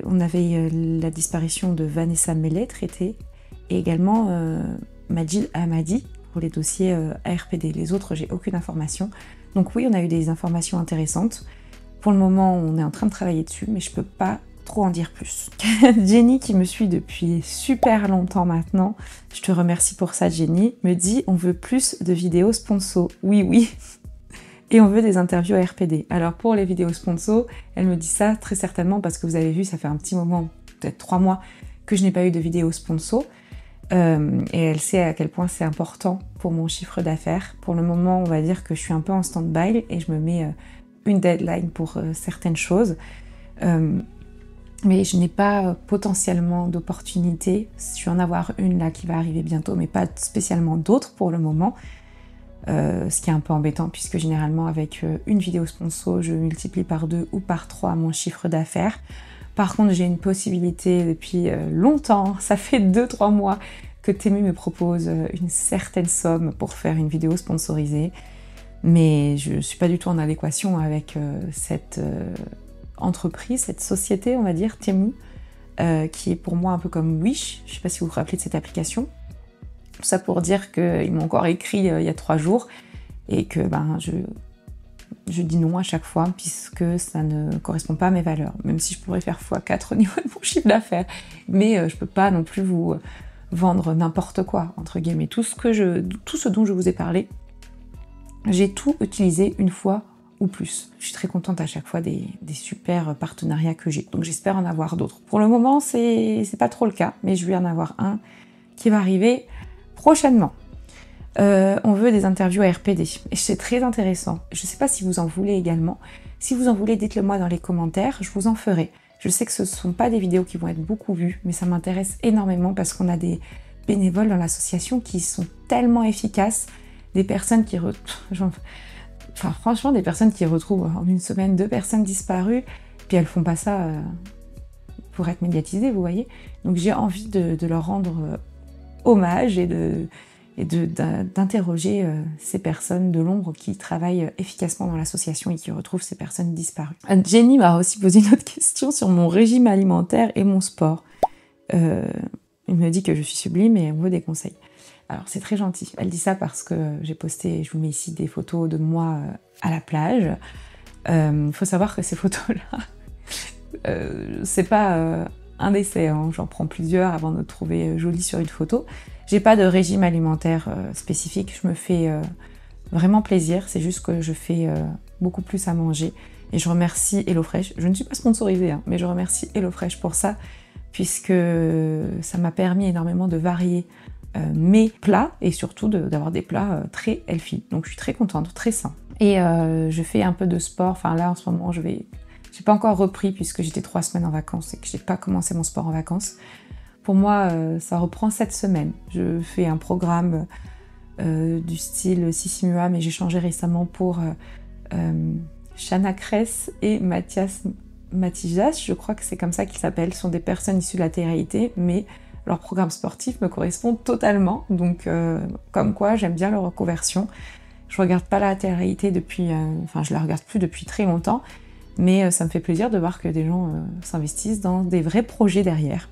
on avait la disparition de Vanessa Mellet traitée et également Majid Hamadi pour les dossiers ARPD. Les autres, j'ai aucune information. Donc oui, on a eu des informations intéressantes. Pour le moment, on est en train de travailler dessus, mais je peux pas trop en dire plus. Jenny, qui me suit depuis super longtemps maintenant, je te remercie pour ça Jenny, me dit on veut plus de vidéos sponsor. Oui. Et on veut des interviews à RPD. Alors pour les vidéos sponsor, elle me dit ça très certainement parce que vous avez vu, ça fait un petit moment, peut-être 3 mois, que je n'ai pas eu de vidéos sponsor. Et elle sait à quel point c'est important pour mon chiffre d'affaires. Pour le moment, on va dire que je suis un peu en stand-by et je me mets une deadline pour certaines choses. Mais je n'ai pas potentiellement d'opportunité. Je vais en avoir une là qui va arriver bientôt, mais pas spécialement d'autres pour le moment. Ce qui est un peu embêtant puisque généralement avec une vidéo sponsor, je multiplie par 2 ou par 3 mon chiffre d'affaires. Par contre, j'ai une possibilité depuis longtemps, ça fait 2-3 mois que Temu me propose une certaine somme pour faire une vidéo sponsorisée. Mais je ne suis pas du tout en adéquation avec cette entreprise, cette société, on va dire, Temu, qui est pour moi un peu comme Wish. Je ne sais pas si vous vous rappelez de cette application. Tout ça pour dire qu'ils m'ont encore écrit il y a 3 jours et que je dis non à chaque fois puisque ça ne correspond pas à mes valeurs, même si je pourrais faire x4 au niveau de mon chiffre d'affaires. Mais je peux pas non plus vous vendre n'importe quoi, entre guillemets. Tout ce dont je vous ai parlé, j'ai tout utilisé une fois ou plus. Je suis très contente à chaque fois des super partenariats que j'ai. Donc j'espère en avoir d'autres. Pour le moment, c'est pas trop le cas, mais je vais en avoir un qui va arriver prochainement. On veut des interviews à RPD. Et c'est très intéressant. Je ne sais pas si vous en voulez également. Si vous en voulez, dites-le moi dans les commentaires, je vous en ferai. Je sais que ce ne sont pas des vidéos qui vont être beaucoup vues, mais ça m'intéresse énormément parce qu'on a des bénévoles dans l'association qui sont tellement efficaces, des personnes qui franchement, des personnes qui retrouvent en une semaine 2 personnes disparues, puis elles font pas ça pour être médiatisées, vous voyez. Donc j'ai envie de leur rendre hommage et et d'interroger ces personnes de l'ombre qui travaillent efficacement dans l'association et qui retrouvent ces personnes disparues. Jenny m'a aussi posé une autre question sur mon régime alimentaire et mon sport. Il me dit que je suis sublime et elle me veut des conseils. Alors c'est très gentil. Elle dit ça parce que j'ai posté, je vous mets ici des photos de moi à la plage. Faut savoir que ces photos-là, c'est pas un essai, hein. J'en prends plusieurs avant de trouver jolie sur une photo. J'ai pas de régime alimentaire spécifique, je me fais vraiment plaisir, c'est juste que je fais beaucoup plus à manger. Et je remercie HelloFresh, je ne suis pas sponsorisée, hein, mais je remercie HelloFresh pour ça, puisque ça m'a permis énormément de varier mes plats et surtout d'avoir des plats très healthy. Donc je suis très contente, très sain. Et je fais un peu de sport, enfin là en ce moment j'ai pas encore repris puisque j'étais 3 semaines en vacances et que j'ai pas commencé mon sport en vacances. Pour moi, ça reprend cette semaine. Je fais un programme du style Sissimua, mais j'ai changé récemment pour Shana Kress et Mathias Matijas, je crois que c'est comme ça qu'ils s'appellent. Ce sont des personnes issues de la télé-réalité, mais leur programme sportif me correspond totalement. Donc, comme quoi, j'aime bien leur reconversion. Je regarde pas la télé-réalité depuis... enfin, je la regarde plus depuis très longtemps, mais ça me fait plaisir de voir que des gens s'investissent dans des vrais projets derrière.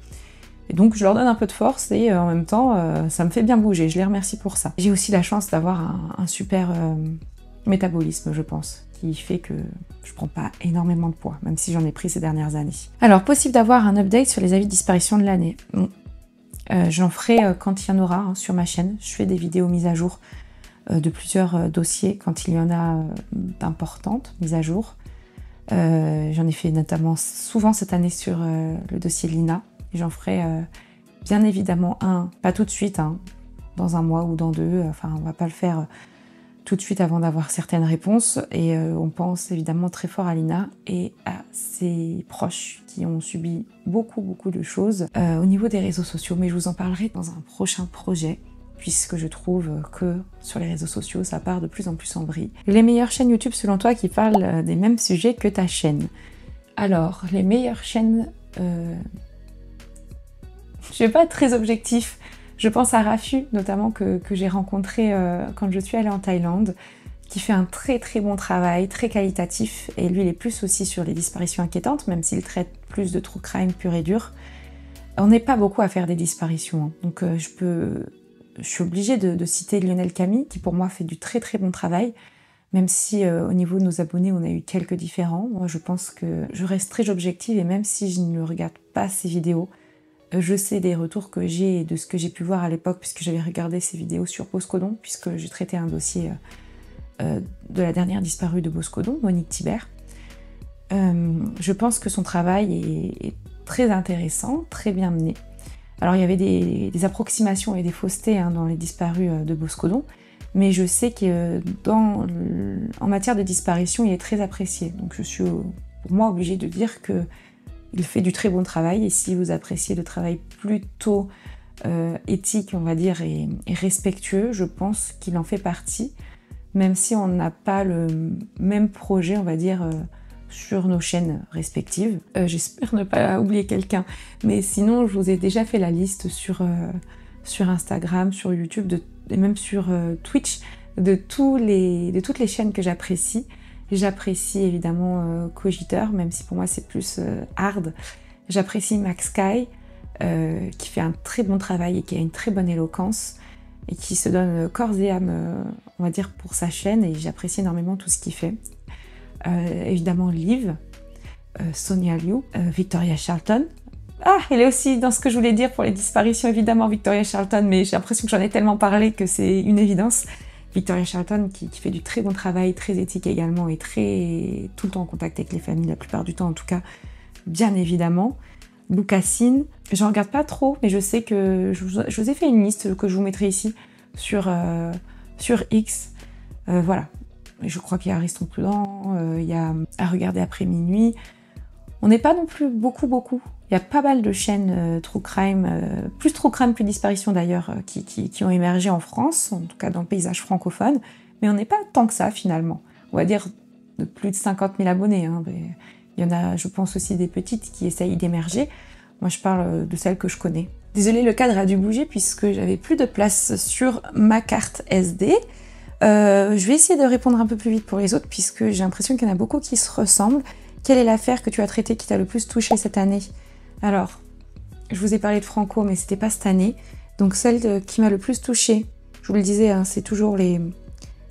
Et donc je leur donne un peu de force et en même temps ça me fait bien bouger, je les remercie pour ça. J'ai aussi la chance d'avoir un super métabolisme, je pense, qui fait que je prends pas énormément de poids, même si j'en ai pris ces dernières années. Alors, possible d'avoir un update sur les avis de disparition de l'année. Bon. J'en ferai quand il y en aura hein, sur ma chaîne. Je fais des vidéos mises à jour de plusieurs dossiers quand il y en a d'importantes mises à jour. J'en ai fait notamment souvent cette année sur le dossier Lina. J'en ferai bien évidemment un, pas tout de suite, hein, dans un mois ou dans 2, enfin on va pas le faire tout de suite avant d'avoir certaines réponses. Et on pense évidemment très fort à Lina et à ses proches qui ont subi beaucoup de choses au niveau des réseaux sociaux. Mais je vous en parlerai dans un prochain projet, puisque je trouve que sur les réseaux sociaux, ça part de plus en plus en vrille. Les meilleures chaînes YouTube selon toi qui parlent des mêmes sujets que ta chaîne. Alors, les meilleures chaînes... Je vais pas être très objectif. Je pense à Rafu, notamment, que j'ai rencontré quand je suis allée en Thaïlande, qui fait un très bon travail, très qualitatif. Et lui, il est plus aussi sur les disparitions inquiétantes, même s'il traite plus de true crime pur et dur. On n'est pas beaucoup à faire des disparitions. Hein. Donc je suis obligée de citer Lionel Camille, qui pour moi fait du très bon travail. Même si au niveau de nos abonnés, on a eu quelques différends. Moi, je pense que je reste très objective et même si je ne regarde pas ses vidéos, je sais des retours que j'ai et de ce que j'ai pu voir à l'époque, puisque j'avais regardé ses vidéos sur Boscodon, puisque j'ai traité un dossier de la dernière disparue de Boscodon, Monique Thibert. Je pense que son travail est très intéressant, très bien mené. Alors il y avait des approximations et des faussetés hein, dans les disparus de Boscodon, mais je sais que en matière de disparition, il est très apprécié. Donc je suis pour moi obligée de dire que il fait du très bon travail, et si vous appréciez le travail plutôt éthique, on va dire, et respectueux, je pense qu'il en fait partie, même si on n'a pas le même projet, on va dire, sur nos chaînes respectives. J'espère ne pas oublier quelqu'un, mais sinon, je vous ai déjà fait la liste sur Instagram, sur YouTube, et même sur Twitch, de toutes les chaînes que j'apprécie. J'apprécie évidemment Cogiteur, même si pour moi c'est plus hard. J'apprécie Max Sky, qui fait un très bon travail et qui a une très bonne éloquence et qui se donne corps et âme, on va dire, pour sa chaîne, et j'apprécie énormément tout ce qu'il fait. Évidemment Liv, Sonia Liu, Victoria Charlton. Ah, elle est aussi dans ce que je voulais dire pour les disparitions, évidemment Victoria Charlton, mais j'ai l'impression que j'en ai tellement parlé que c'est une évidence. Victoria Charlton qui fait du très bon travail, très éthique également, et tout le temps en contact avec les familles, la plupart du temps en tout cas, bien évidemment. Lucasine, je regarde pas trop, mais je sais que je vous ai fait une liste que je vous mettrai ici sur X. Voilà, je crois qu'il y a Ariston Prudent, il y a À regarder après minuit. On n'est pas non plus beaucoup. Il y a pas mal de chaînes true crime, plus true crime plus disparition d'ailleurs, qui ont émergé en France, en tout cas dans le paysage francophone, mais on n'est pas tant que ça finalement. On va dire de plus de 50 000 abonnés. Hein, il y en a, je pense aussi des petites qui essayent d'émerger. Moi je parle de celles que je connais. Désolée, le cadre a dû bouger puisque j'avais plus de place sur ma carte SD. Je vais essayer de répondre un peu plus vite pour les autres puisque j'ai l'impression qu'il y en a beaucoup qui se ressemblent. Quelle est l'affaire que tu as traitée qui t'a le plus touché cette année? Alors, je vous ai parlé de Franco, mais c'était pas cette année. Donc celle qui m'a le plus touchée, je vous le disais, hein, c'est toujours les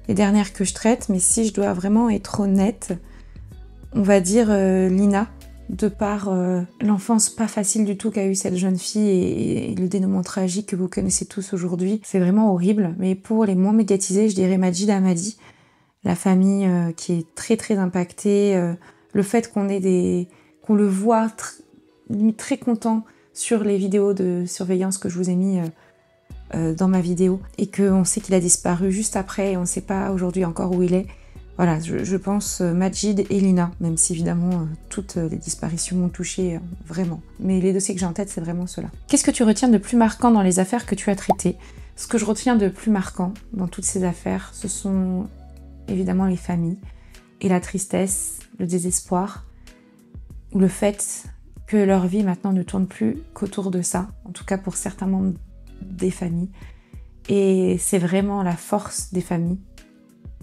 dernières que je traite, mais si je dois vraiment être honnête, on va dire Lina, de par l'enfance pas facile du tout qu'a eu cette jeune fille et le dénouement tragique que vous connaissez tous aujourd'hui. C'est vraiment horrible, mais pour les moins médiatisés, je dirais Majid Amadi, la famille qui est très très impactée, le fait qu'on le voit très content sur les vidéos de surveillance que je vous ai mis dans ma vidéo, et qu'on sait qu'il a disparu juste après, et on ne sait pas aujourd'hui encore où il est. Voilà, je pense Majid et Lina, même si évidemment toutes les disparitions m'ont touchée vraiment. Mais les dossiers que j'ai en tête, c'est vraiment ceux-là. Qu'est-ce que tu retiens de plus marquant dans les affaires que tu as traitées? Ce que je retiens de plus marquant dans toutes ces affaires, ce sont évidemment les familles, et la tristesse, le désespoir, ou le fait que leur vie maintenant ne tourne plus qu'autour de ça, en tout cas pour certains membres des familles. Et c'est vraiment la force des familles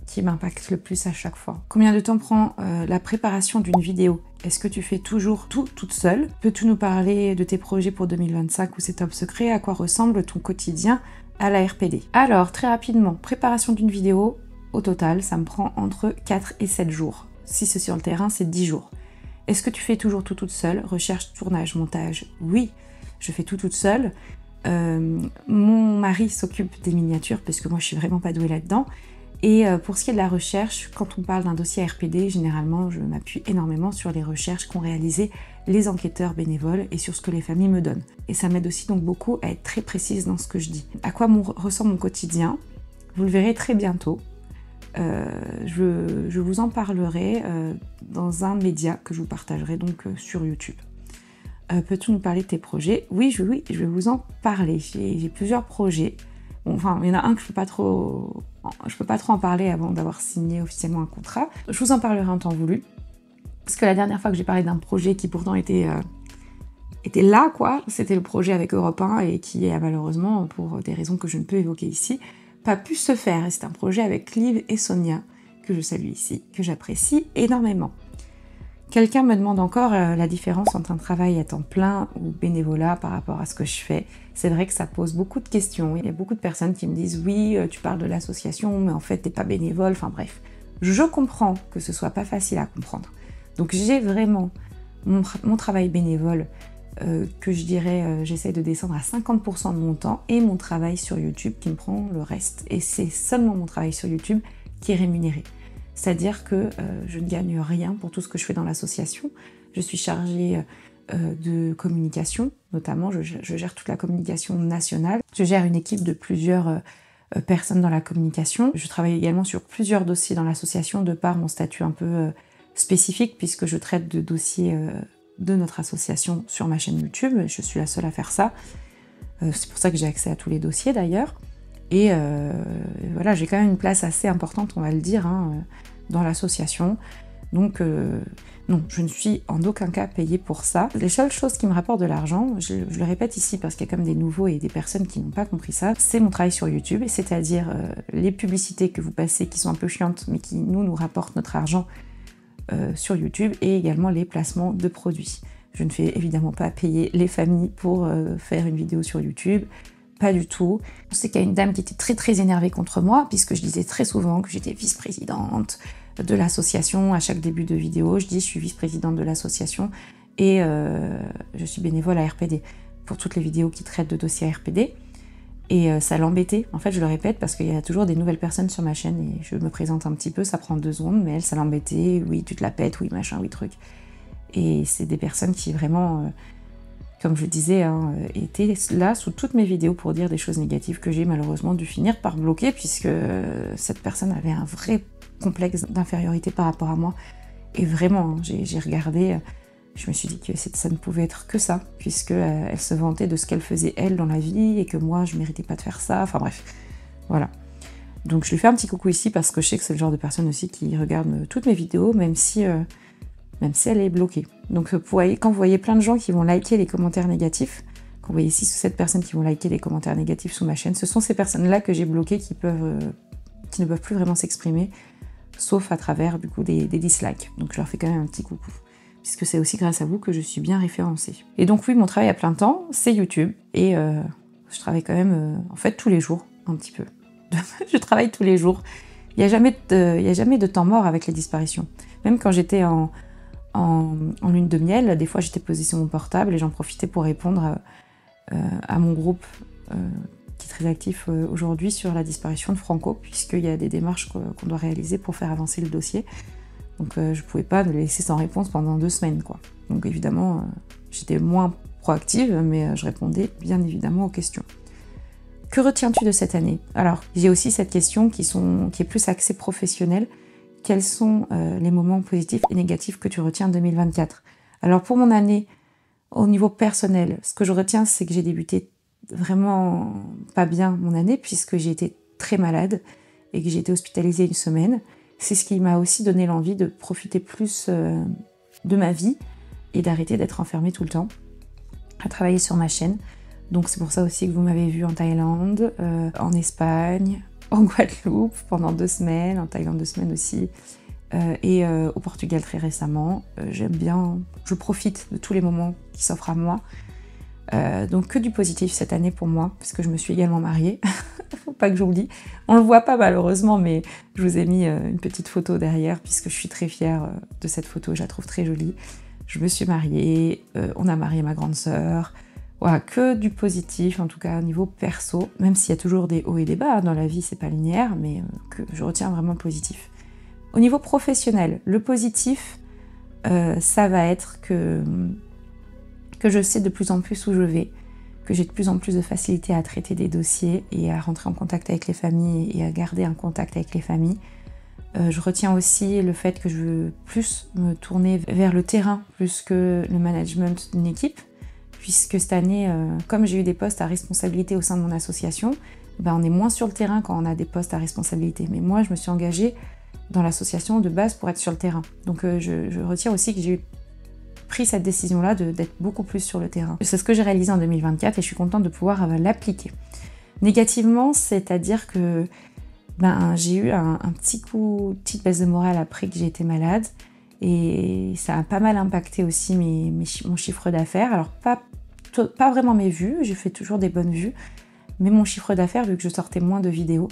qui m'impacte le plus à chaque fois. Combien de temps prend la préparation d'une vidéo? Est-ce que tu fais toujours tout toute seule? Peux-tu nous parler de tes projets pour 2025 ou c'est top secret? À quoi ressemble ton quotidien à la RPD? Alors, très rapidement, préparation d'une vidéo, au total, ça me prend entre 4 et 7 jours. Si c'est sur le terrain, c'est 10 jours. Est-ce que tu fais toujours tout toute seule? Recherche, tournage, montage? Oui, je fais tout toute seule. Mon mari s'occupe des miniatures parce que moi je suis vraiment pas douée là-dedans. Et pour ce qui est de la recherche, quand on parle d'un dossier RPD, généralement je m'appuie énormément sur les recherches qu'ont réalisées les enquêteurs bénévoles et sur ce que les familles me donnent. Et ça m'aide aussi donc beaucoup à être très précise dans ce que je dis. À quoi ressemble mon quotidien? Vous le verrez très bientôt. Je vous en parlerai dans un média que je vous partagerai donc sur YouTube. Peux-tu nous parler de tes projets? Oui, je vais vous en parler. J'ai plusieurs projets. Bon, enfin, il y en a un que je peux pas trop en parler avant d'avoir signé officiellement un contrat. Je vous en parlerai en temps voulu. Parce que la dernière fois que j'ai parlé d'un projet qui pourtant était là, quoi, c'était le projet avec Europe 1 et qui a malheureusement, pour des raisons que je ne peux évoquer ici, pas pu se faire. Et c'est un projet avec Liv et Sonia, que je salue ici, que j'apprécie énormément. Quelqu'un me demande encore la différence entre un travail à temps plein ou bénévolat par rapport à ce que je fais. C'est vrai que ça pose beaucoup de questions. Il y a beaucoup de personnes qui me disent « Oui, tu parles de l'association, mais en fait, t'es pas bénévole. » Enfin bref, je comprends que ce soit pas facile à comprendre. Donc j'ai vraiment mon travail bénévole que je dirais, j'essaie de descendre à 50% de mon temps, et mon travail sur YouTube qui me prend le reste. Et c'est seulement mon travail sur YouTube qui est rémunéré. C'est-à-dire que je ne gagne rien pour tout ce que je fais dans l'association. Je suis chargée de communication, notamment je gère toute la communication nationale. Je gère une équipe de plusieurs personnes dans la communication. Je travaille également sur plusieurs dossiers dans l'association de par mon statut un peu spécifique, puisque je traite de dossiers de notre association sur ma chaîne YouTube. Je suis la seule à faire ça. C'est pour ça que j'ai accès à tous les dossiers d'ailleurs. Et voilà, j'ai quand même une place assez importante, on va le dire, hein, dans l'association. Donc non, je ne suis en aucun cas payée pour ça. Les seules choses qui me rapportent de l'argent, je le répète ici parce qu'il y a comme des nouveaux et des personnes qui n'ont pas compris ça, c'est mon travail sur YouTube, c'est-à-dire les publicités que vous passez qui sont un peu chiantes mais qui nous rapportent notre argent sur YouTube, et également les placements de produits. Je ne fais évidemment pas payer les familles pour faire une vidéo sur YouTube. Pas du tout. Je sais qu'il y a une dame qui était très très énervée contre moi, puisque je disais très souvent que j'étais vice-présidente de l'association. À chaque début de vidéo, je dis je suis vice-présidente de l'association et je suis bénévole à RPD pour toutes les vidéos qui traitent de dossiers RPD. Et ça l'embêtait, en fait je le répète, parce qu'il y a toujours des nouvelles personnes sur ma chaîne et je me présente un petit peu, ça prend 2 secondes, mais elle, ça l'embêtait, oui tu te la pètes, oui machin, oui truc. Et c'est des personnes qui vraiment... comme je disais, hein, était là sous toutes mes vidéos pour dire des choses négatives que j'ai malheureusement dû finir par bloquer, puisque cette personne avait un vrai complexe d'infériorité par rapport à moi. Et vraiment, hein, j'ai regardé, je me suis dit que ça ne pouvait être que ça, puisqu'elle se vantait de ce qu'elle faisait elle dans la vie, et que moi je méritais pas de faire ça, enfin bref, voilà. Donc je lui fais un petit coucou ici, parce que je sais que c'est le genre de personne aussi qui regarde toutes mes vidéos, même si elle est bloquée. Donc quand vous voyez plein de gens qui vont liker les commentaires négatifs, Vous voyez 6 ou 7 personnes qui vont liker les commentaires négatifs sous ma chaîne. Ce sont ces personnes-là que j'ai bloquées qui ne peuvent plus vraiment s'exprimer, sauf à travers du coup des dislikes. Donc je leur fais quand même un petit coucou, puisque c'est aussi grâce à vous que je suis bien référencée. Et donc oui, mon travail à plein temps, c'est YouTube, et je travaille quand même, en fait, tous les jours, un petit peu. Je travaille tous les jours. Il n'y a jamais de temps mort avec les disparitions. Même quand j'étais en lune de miel, des fois j'étais posée sur mon portable et j'en profitais pour répondre à mon groupe qui est très actif aujourd'hui sur la disparition de Franco, puisqu'il y a des démarches qu'on doit réaliser pour faire avancer le dossier. Donc je ne pouvais pas le laisser sans réponse pendant 2 semaines, quoi. Donc évidemment, j'étais moins proactive, mais je répondais bien évidemment aux questions. Que retiens-tu de cette année? Alors, j'ai aussi cette question qui est plus axée professionnelle. Quels sont les moments positifs et négatifs que tu retiens en 2024? Alors pour mon année, au niveau personnel, ce que je retiens, c'est que j'ai débuté vraiment pas bien mon année, puisque j'ai été très malade et que j'ai été hospitalisée 1 semaine. C'est ce qui m'a aussi donné l'envie de profiter plus de ma vie et d'arrêter d'être enfermée tout le temps, à travailler sur ma chaîne. Donc c'est pour ça aussi que vous m'avez vu en Thaïlande, en Espagne, en Guadeloupe pendant 2 semaines, en Thaïlande 2 semaines aussi, et au Portugal très récemment. J'aime bien, je profite de tous les moments qui s'offrent à moi. Donc que du positif cette année pour moi, parce que je me suis également mariée, faut pas que j'oublie. On le voit pas malheureusement, mais je vous ai mis une petite photo derrière, puisque je suis très fière de cette photo, je la trouve très jolie. Je me suis mariée, on a marié ma grande sœur. Voilà, que du positif, en tout cas au niveau perso, même s'il y a toujours des hauts et des bas, dans la vie c'est pas linéaire, mais que je retiens vraiment positif. Au niveau professionnel, le positif, ça va être que je sais de plus en plus où je vais, que j'ai de plus en plus de facilité à traiter des dossiers et à rentrer en contact avec les familles et à garder un contact avec les familles. Je retiens aussi le fait que je veux plus me tourner vers le terrain plus que le management d'une équipe, puisque cette année, comme j'ai eu des postes à responsabilité au sein de mon association, on est moins sur le terrain quand on a des postes à responsabilité. Mais moi, je me suis engagée dans l'association de base pour être sur le terrain. Donc je retiens aussi que j'ai pris cette décision-là d'être beaucoup plus sur le terrain. C'est ce que j'ai réalisé en 2024 et je suis contente de pouvoir l'appliquer. Négativement, c'est-à-dire que j'ai eu un petite baisse de morale après que j'ai été malade, et ça a pas mal impacté aussi mon chiffre d'affaires. Alors pas vraiment mes vues, j'ai fait toujours des bonnes vues, mais mon chiffre d'affaires, vu que je sortais moins de vidéos,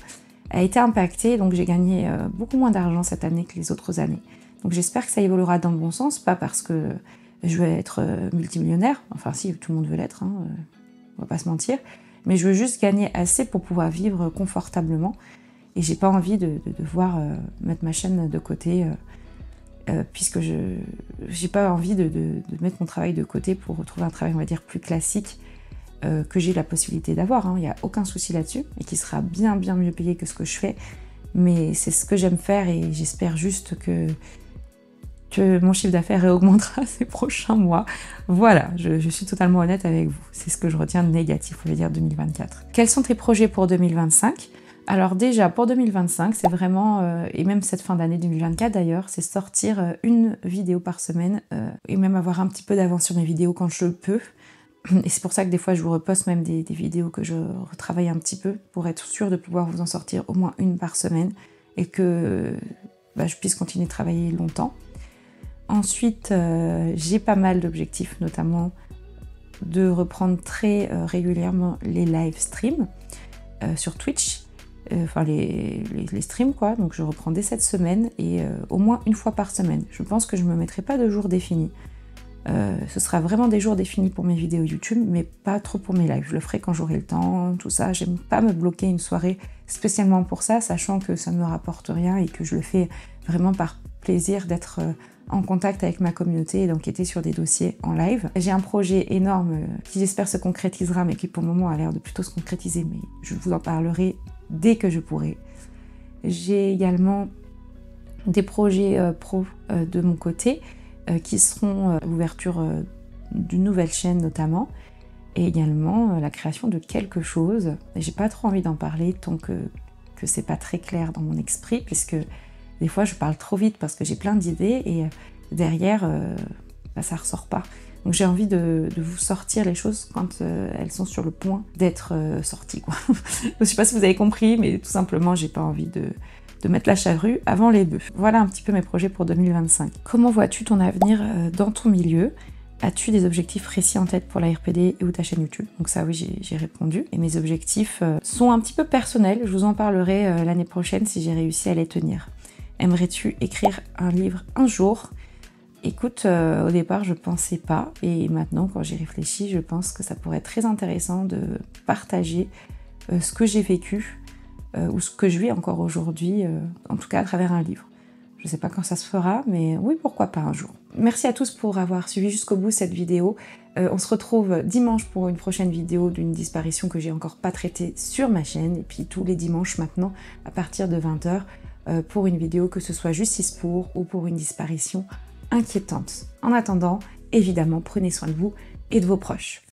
a été impacté, donc j'ai gagné beaucoup moins d'argent cette année que les autres années. Donc j'espère que ça évoluera dans le bon sens, pas parce que je veux être multimillionnaire, enfin si, tout le monde veut l'être, hein, on va pas se mentir, mais je veux juste gagner assez pour pouvoir vivre confortablement, et j'ai pas envie de devoir mettre ma chaîne de côté, puisque j'ai pas envie de mettre mon travail de côté pour retrouver un travail, on va dire, plus classique, que j'ai la possibilité d'avoir, hein. Il n'y a aucun souci là-dessus, et qui sera bien mieux payé que ce que je fais, mais c'est ce que j'aime faire, et j'espère juste que mon chiffre d'affaires augmentera ces prochains mois. Voilà, je suis totalement honnête avec vous, c'est ce que je retiens de négatif, on va dire 2024. Quels sont tes projets pour 2025 ? Alors déjà, pour 2025, c'est vraiment, et même cette fin d'année 2024 d'ailleurs, c'est sortir une vidéo par semaine, et même avoir un petit peu d'avance sur mes vidéos quand je peux. Et c'est pour ça que des fois je vous reposte même des vidéos que je retravaille un petit peu, pour être sûre de pouvoir vous en sortir au moins une par semaine, et que je puisse continuer de travailler longtemps. Ensuite, j'ai pas mal d'objectifs, notamment de reprendre très régulièrement les live streams sur Twitch. Enfin les streams quoi, donc je reprends dès cette semaine, et au moins une fois par semaine. Je pense que je me mettrai pas de jours définis. Ce sera vraiment des jours définis pour mes vidéos YouTube, mais pas trop pour mes lives. Je le ferai quand j'aurai le temps, tout ça. J'aime pas me bloquer une soirée spécialement pour ça, sachant que ça ne me rapporte rien et que je le fais vraiment par plaisir d'être en contact avec ma communauté et d'enquêter sur des dossiers en live. J'ai un projet énorme qui j'espère se concrétisera, mais qui pour le moment a l'air de plutôt se concrétiser, mais je vous en parlerai dès que je pourrai. J'ai également des projets pro de mon côté qui seront l'ouverture d'une nouvelle chaîne notamment, et également la création de quelque chose. J'ai pas trop envie d'en parler tant que c'est pas très clair dans mon esprit, puisque des fois je parle trop vite parce que j'ai plein d'idées et derrière ça ressort pas. Donc j'ai envie de vous sortir les choses quand elles sont sur le point d'être sorties, quoi. Je sais pas si vous avez compris, mais tout simplement, j'ai pas envie de mettre la charrue avant les bœufs. Voilà un petit peu mes projets pour 2025. Comment vois-tu ton avenir dans ton milieu ? As-tu des objectifs précis en tête pour la RPD ou ta chaîne YouTube? Donc ça, oui, j'ai répondu. Et mes objectifs sont un petit peu personnels. Je vous en parlerai l'année prochaine si j'ai réussi à les tenir. Aimerais-tu écrire un livre un jour? Écoute, au départ, je pensais pas. Et maintenant, quand j'y réfléchis, je pense que ça pourrait être très intéressant de partager ce que j'ai vécu ou ce que je vis encore aujourd'hui, en tout cas à travers un livre. Je ne sais pas quand ça se fera, mais oui, pourquoi pas un jour. Merci à tous pour avoir suivi jusqu'au bout cette vidéo. On se retrouve dimanche pour une prochaine vidéo d'une disparition que j'ai encore pas traitée sur ma chaîne. Et puis tous les dimanches maintenant, à partir de 20 h, pour une vidéo, que ce soit justice pour ou pour une disparition inquiétante. En attendant, évidemment, prenez soin de vous et de vos proches.